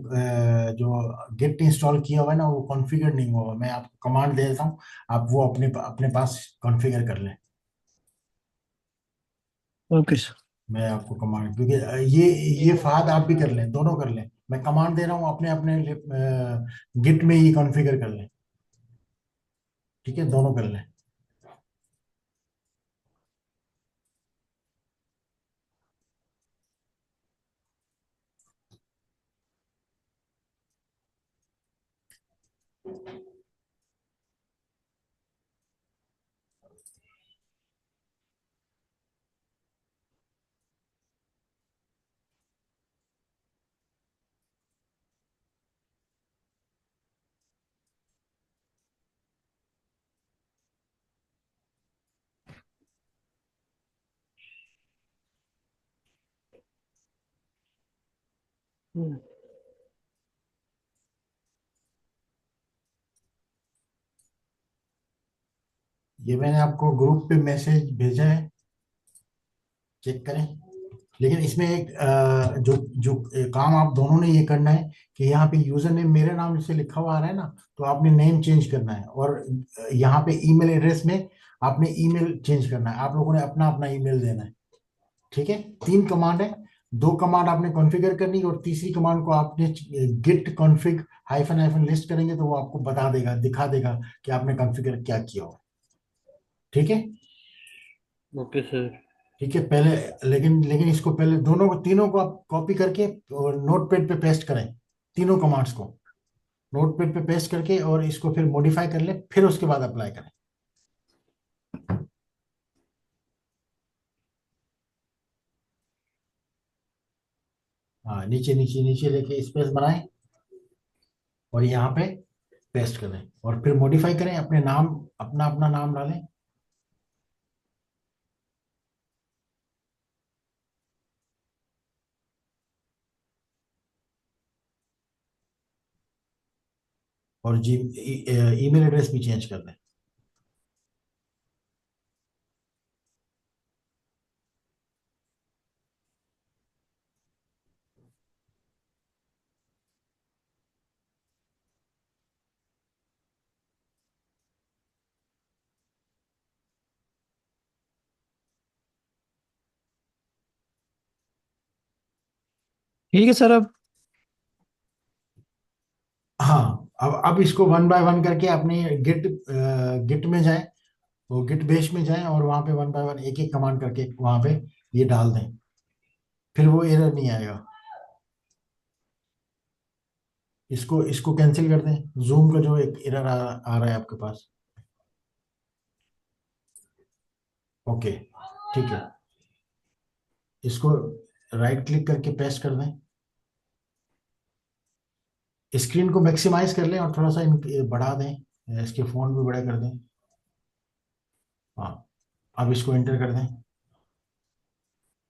A: जो गिट इंस्टॉल किया हुआ है ना, वो कॉन्फ़िगर नहीं हुआ हुआ। मैं आपको कमांड दे देता हूँ, आप वो अपने अपने पास कॉन्फ़िगर कर लें।
B: Okay sir.
A: मैं आपको कमांड, क्योंकि ये फाद आप भी कर लें, दोनों कर लें। मैं कमांड दे रहा हूँ, अपने अपने गिट में ही कॉन्फ़िगर कर लें, ठीक है, दोनों कर लें। ये मैंने आपको ग्रुप पे मैसेज भेजा है, चेक करें। लेकिन इसमें एक जो जो काम आप दोनों ने ये करना है कि यहाँ पे यूजर नेम मेरे नाम से लिखा हुआ आ रहा है ना, तो आपने नेम चेंज करना है, और यहाँ पे ईमेल एड्रेस में आपने ईमेल चेंज करना है। आप लोगों ने अपना अपना ईमेल देना है, ठीक है। 3 कमांड है, 2 कमांड आपने कॉन्फ़िगर करनी है, और तीसरी कमांड को आपने git config hyphen hyphen list करेंगे तो वो आपको बता देगा, दिखा देगा कि आपने कॉन्फ़िगर क्या किया हो, ठीक है।
C: Okay sir.
A: ठीक है, पहले लेकिन लेकिन इसको पहले दोनों को, तीनों को आप कॉपी करके और नोटपैड पे पेस्ट करें, तीनों कमांड्स को नोटपैड पे पेस्ट करके, और इसको फिर मॉडिफाई कर लें, फिर उसके बाद अप्लाई करें। हाँ, नीचे नीचे नीचे लेके स्पेस बनाएं और यहाँ पे पेस्ट करें, और फिर मॉडिफाई करें, अपने नाम, अपना अपना नाम डालें। और जी ईमेल एड्रेस भी चेंज कर दें।
B: ठीक है सर। अब
A: हाँ, अब इसको वन बाय वन करके अपने गिट गिट में जाएं, वो गिट बेस में जाएं, और वहां पे वन बाय वन एक एक कमांड करके वहां पे ये डाल दें, फिर वो एरर नहीं आएगा। इसको इसको कैंसिल कर दें, जूम का जो एक एरर आ रहा है आपके पास। ओके, ठीक है। इसको राइट क्लिक करके पेस्ट कर दें, स्क्रीन को मैक्सिमाइज कर लें और थोड़ा सा बढ़ा दें, इसके फोन भी बड़े कर दें। हाँ, अब इसको एंटर कर दें,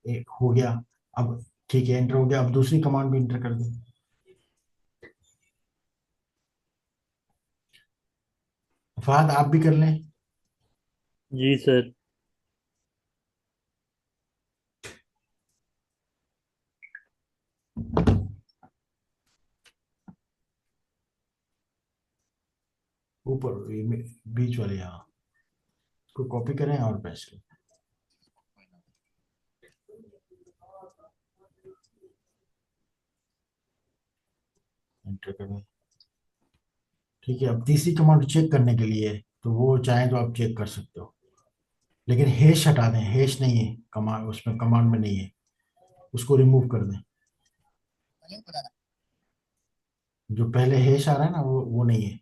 A: एक हो गया। अब ठीक है, एंटर हो गया। अब दूसरी कमांड भी एंटर कर दें। फहद आप भी कर लें।
C: जी सर।
A: ऊपर बीच वाले, हाँ, इसको कॉपी करें और पेस्ट करें। एंटर करें, ठीक है। अब तीसरी कमांड चेक करने के लिए, तो वो चाहें तो आप चेक कर सकते हो, लेकिन हैश हटा दें, हैश नहीं है कमांड, उसमें कमांड में नहीं है, उसको रिमूव कर दें। जो पहले हैश आ रहा है ना, वो नहीं है,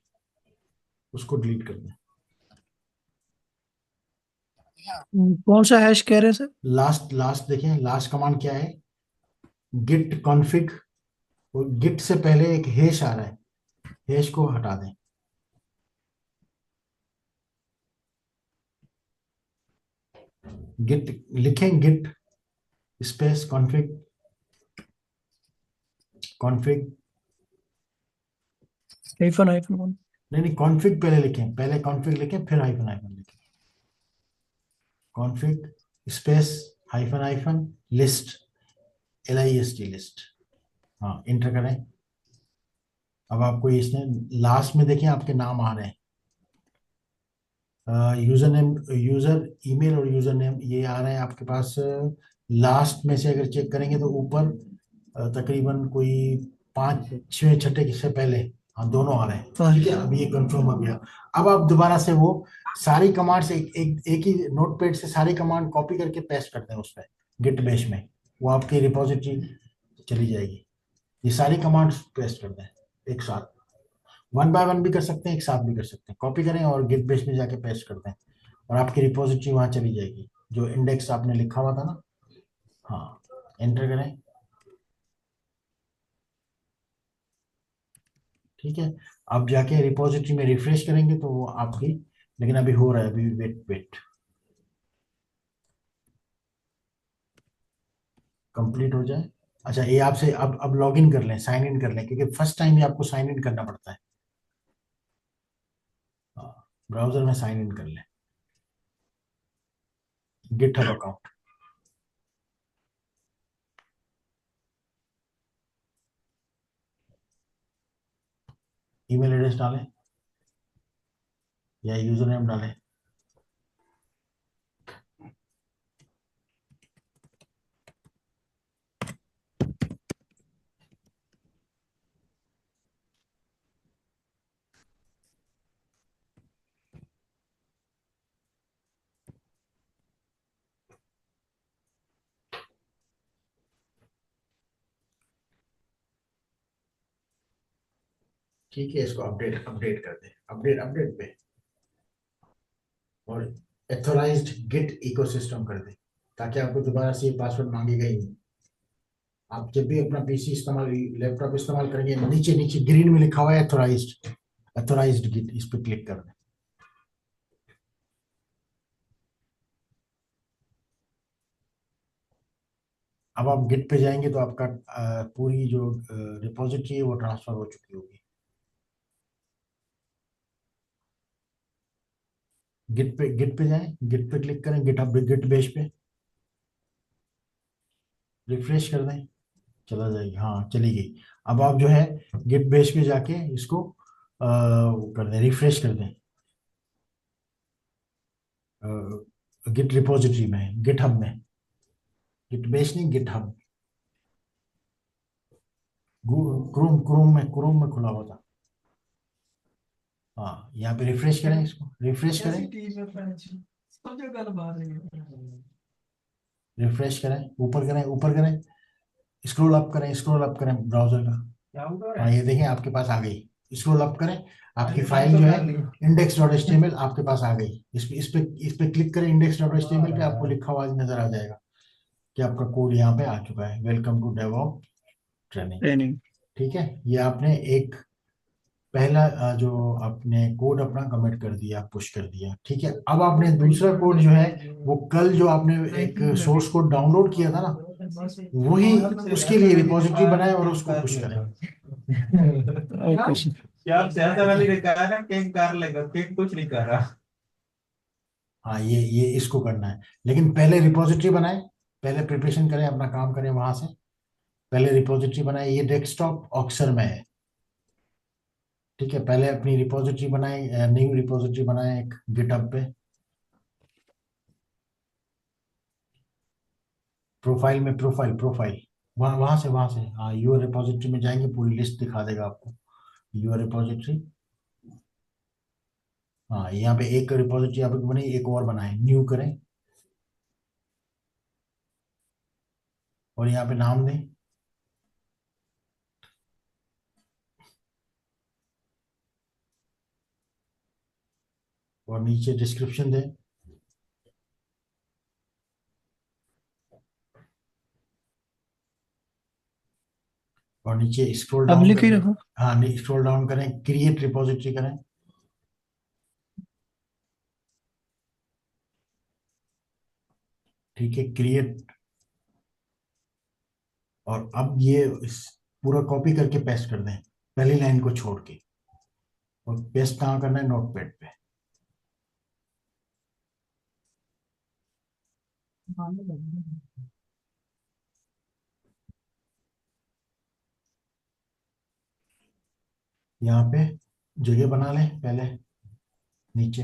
A: उसको डिलीट कर दें।
B: कौन सा हैश कह रहे हैं सर?
A: लास्ट लास्ट देखें, लास्ट कमांड क्या है, गिट कॉन्फ़िग। वो गिट से पहले एक हैश आ रहा है, हैश को हटा दें। गिट लिखें, git space config, config,
B: hyphen hyphen कौन?
A: नहीं कॉन्फ़िग पहले लिखें, पहले कॉन्फ़िग लिखें, फिर हाइफन हाइफन लिखें। Config space hyphen hyphen list, LIST list. हाँ, इंटर करें। अब आपको इसने लास्ट में देखें आपके नाम आ रहे हैं, यूजर नेम, यूजर ईमेल और यूजर नेम ये आ रहे हैं आपके पास। लास्ट में से अगर चेक करेंगे तो ऊपर तकरीबन कोई 5 6 छठे से पहले, हाँ, दोनों आ रहे हैं।
B: हाँ।
A: ठीक है, अब ये कंफर्म हो गया। अब आप दोबारा से वो सारी कमांड्स एक ही नोटपैड से सारी कमांड कॉपी करके पेस्ट करते हैं उस पर गिट बेस में, वो आपकी रिपोजिटरी चली जाएगी। ये सारी कमांड्स पेस्ट करते हैं एक साथ, वन बाय वन भी कर सकते हैं, एक साथ भी कर सकते हैं। कॉपी करें और गिट बेस में जाके पेस्ट करते हैं, और आपकी रिपोजिटरी वहां चली जाएगी, जो इंडेक्स आपने लिखा हुआ था ना। हाँ, एंटर करें, ठीक है। अब जाके रिपोजिटरी में रिफ्रेश करेंगे तो वो आपकी, लेकिन अभी हो रहा है, अभी वेट वेट, कंप्लीट हो जाए। अच्छा, ये आपसे अब लॉग इन कर लें, साइन इन कर लें, क्योंकि फर्स्ट टाइम ही आपको साइन इन करना पड़ता है। ब्राउजर में साइन इन कर लें, गिटहब अकाउंट। ईमेल एड्रेस डालें या यूजर नेम डालें। ठीक है, इसको अपडेट अपडेट कर दें, अपडेट अपडेट पे, और एथोराइज्ड गिट इकोसिस्टम कर दें, ताकि आपको दोबारा से ये पासवर्ड मांगेगा ही नहीं। आप जब भी अपना पीसी इस्तेमाल, लैपटॉप इस्तेमाल करेंगे, नीचे नीचे ग्रीन में लिखा हुआ है एथोराइज्ड, एथोराइज्ड गिट, इस पे क्लिक कर दें। अब आप गिट पे जाएंगे तो आपका पूरी जो रिपोजिटरी है वो ट्रांसफर हो चुकी होगी। गिट पे जाएं, गिट पे क्लिक करें, गिटहब गिट बेस पे रिफ्रेश कर दें, चला जाएगी, हाँ चली गई। अब आप जो है गिट बेस पे जाके इसको कर दें, रिफ्रेश कर दें, गिट रिपोजिटरी में, गिटहब में, गिट बेस नहीं, गिटहब, क्रोम में खुला हुआ था। हाँ, यहाँ पे रिफ्रेश करें, इसको रिफ्रेश करें, रिफ्रेश करें, ऊपर करें, ऊपर करें, स्क्रॉल अप करें, स्क्रॉल अप करें ब्राउजर का। हाँ, ये देखें आपके पास आ गई, स्क्रॉल अप करें, आपकी फाइल जो है index.html आपके पास आ गई। इस पे क्लिक करें, index.html पे आपको लिखा हुआ नजर आ जाएगा कि आपका कोड यहाँ पे आ चुका है, welcome to DevOp training.
B: Training.
A: ठीक है, ये आपने एक पहला जो आपने कोड अपना कमिट कर दिया, पुश कर दिया। ठीक है, अब आपने दूसरा कोड जो है, वो कल जो आपने एक सोर्स कोड डाउनलोड किया था ना, वही उसके लिए रिपोजिटरी बनाए और उसको पुश करें।
B: ओके।
F: यार ऐसा वाली ने कहा ना केक कर लेगा, केक कुछ नहीं कर रहा।
A: हाँ, ये इसको करना है, लेकिन पहले रिपोजिटरी बनाए, पहले प्रिपरेशन करें, अपना काम करें वहां से। पहले रिपोजिटरी बनाए, ये डेस्कटॉप ऑक्सर में है। ठीक है, पहले अपनी रिपोजिटरी बनाए, न्यू रिपोजिटरी बनाए एक गिटहब पे, प्रोफाइल में, प्रोफाइल प्रोफाइल, वहां से हाँ, यूर रिपोजिटरी में जाएंगे, पूरी लिस्ट दिखा देगा आपको, यूर रिपोजिटरी। हाँ, यहाँ पे एक रिपोजिटरी आपकी बनी, एक और बनाए, न्यू करें, और यहाँ पे नाम दें, और नीचे डिस्क्रिप्शन दें, और नीचे स्क्रॉल
B: अब
A: डाउन
B: लिख ही
A: करें।
B: रखो।
A: हाँ, नहीं, स्क्रॉल डाउन करें, क्रिएट रिपोजिटरी करें। ठीक है, क्रिएट, और अब ये पूरा कॉपी करके पेस्ट कर दें, पहली लाइन को छोड़ के, और पेस्ट कहाँ करना है, नोटपैड पे। यहाँ पे जगह बना लें पहले, नीचे,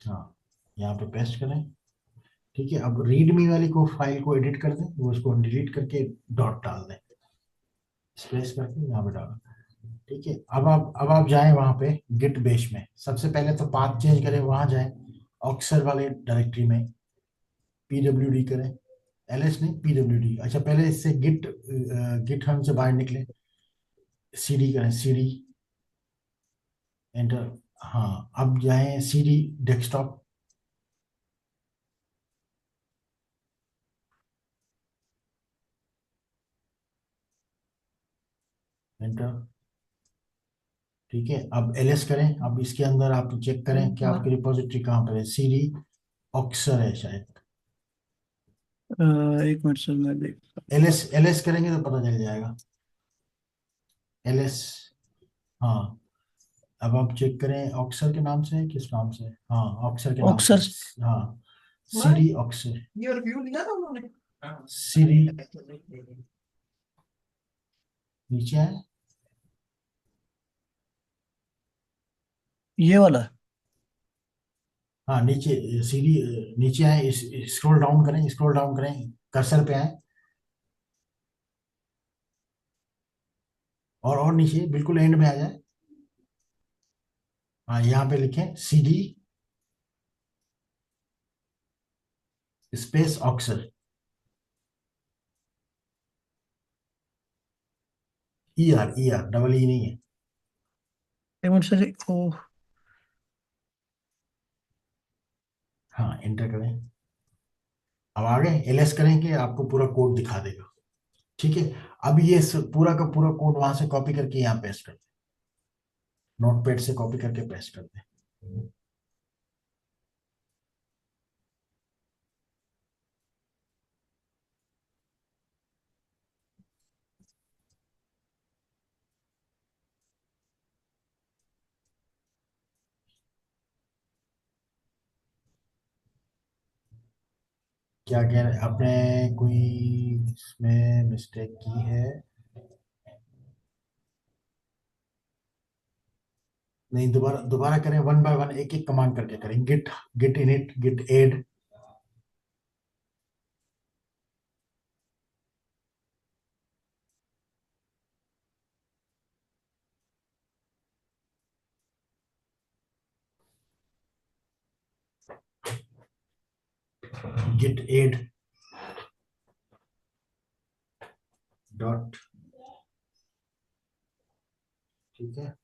A: हाँ, यहाँ पे पेस्ट करें। ठीक है, अब रीडमी वाली को फाइल को एडिट कर दें, वो उसको डिलीट करके डॉट डाल दें, स्पेस करके यहाँ पे डाल। ठीक है, अब आप जाएं वहां पे गिट बेस में, सबसे पहले तो पाथ चेंज करें, वहां जाएं ऑक्सर वाले डायरेक्टरी में, पीडब्ल्यूडी करें, एलएस नहीं, पीडब्ल्यूडी। अच्छा, पहले इससे गिट हम से बाहर निकले, सीडी करें, सीडी एंटर। हाँ, अब जाएं सीडी डेस्कटॉप, एंटर। ठीक है, अब एलएस करें, अब इसके अंदर आप चेक करें कि आपकी रिपोजिटरी कहाँ पर है, सीडी ऑक्सर है शायद,
B: एक मिनट सर मैं देख।
A: एलएस एलएस करेंगे तो पता चल जाएगा। एलएस, हाँ। अब आप चेक करें, ऑक्सर के नाम से है, किस नाम से? हाँ, ऑक्सर के नाम से।
B: ऑक्सर।
A: हाँ, सीडी ऑक्सर।
F: ये रिव्यू लिया था उन्होंने।
A: सीडी नीचे है।
B: ये वाला।
A: हाँ, नीचे सीडी नीचे है। स्क्रॉल डाउन करें, स्क्रॉल डाउन करें, कर्सर पे आए, और नीचे बिल्कुल एंड में आ जाए। हाँ, यहाँ पे लिखें सीडी स्पेस ऑक्सर। ई आर डबल ई नहीं है।
B: एक मिनट सर। ओ।
A: हाँ, एंटर करें। अब आगे एलएस करेंगे, आपको पूरा कोड दिखा देगा। ठीक है। अब ये पूरा का पूरा कोड वहां से कॉपी करके यहाँ पेस्ट कर दे, नोटपैड से कॉपी करके पेस्ट कर दे। क्या कह रहे, आपने कोई इसमें मिस्टेक की है? नहीं, दोबारा दोबारा करें, वन बाय वन एक एक कमांड करके करें। Git git init, git add, git add dot. ठीक है।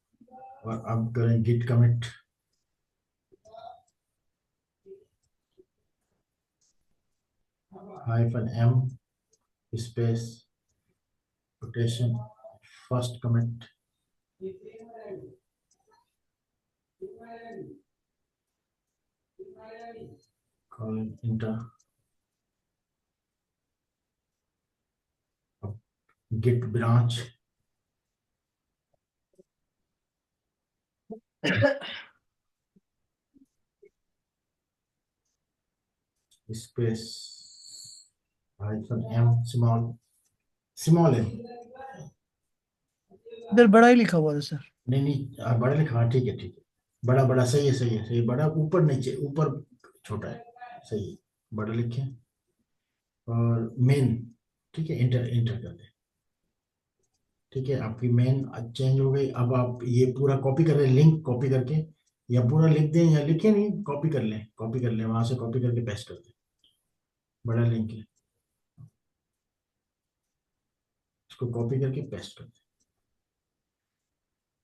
A: और अब करें git commit, hyphen m space quotation first commit, colon enter. Git branch space hyphen m small, small है।
B: इधर बड़ा ही लिखा हुआ था सर।
A: नहीं नहीं, बड़ा लिखा, हाँ, ठीक है ठीक है। बड़ा बड़ा सही है, सही है, सही है। बड़ा ऊपर नीचे, ऊपर छोटा है, सही है। बड़ा लिखें और मेन। ठीक है, इंटर इंटर कर दें। ठीक है, आपकी मेन चेंज हो गई। अब आप ये पूरा कॉपी कर लें, लिंक कॉपी करके, या पूरा लिख दें, या लिखे नहीं, कॉपी कर लें, कॉपी कर लें, वहां से कॉपी करके पेस्ट कर दें। बड़ा लिंक है, इसको कॉपी करके पेस्ट कर दें।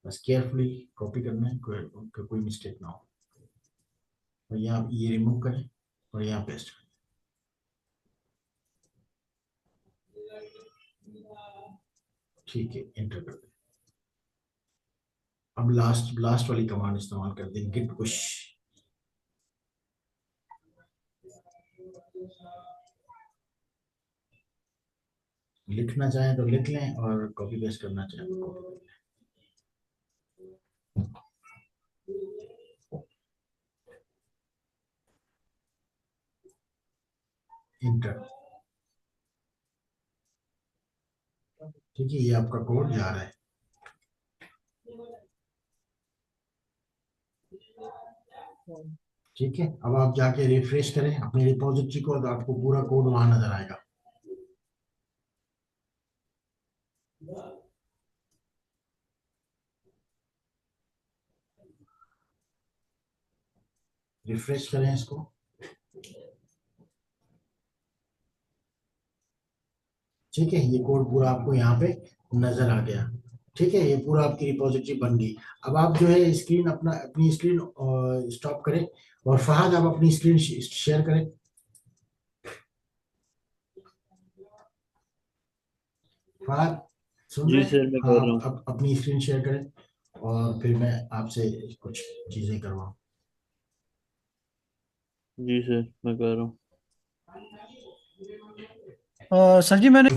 A: बस केयरफुली कॉपी करना है, कोई मिस्टेक ना हो। और यहाँ ये रिमूव करें और यहाँ पेस्ट करें। ठीक है, एंटर कर दें। अब लास्ट लास्ट वाली कमांड इस्तेमाल कर दें, गिट पुश। लिखना चाहें तो लिख लें, और कॉपी पेस्ट करना चाहें तो कॉपी कर लें। इंटर। ठीक है, ये आपका कोड जा रहा है। ठीक है, अब आप जाके रिफ्रेश करें अपनी रिपोजिटरी को, तो आपको पूरा कोड वहां नजर आएगा। रिफ्रेश करें इसको। ठीक है, ये कोड पूरा आपको यहाँ पे नजर आ गया। ठीक है, ये पूरा आपकी रिपोजिटरी बन गई। अब आप जो है स्क्रीन अपनी स्क्रीन स्टॉप करें, और फहद आप अपनी स्क्रीन शेयर करें। फहद, सुन
C: जी
A: रहे हैं?
C: सर मैं
A: हाँ,
C: कर रहा
A: आप
C: हूँ।
A: अपनी स्क्रीन शेयर करें, और फिर मैं आपसे कुछ चीजें करवाऊँ।
C: जी सर मैं कर रहा हूँ।
B: सर जी मैंने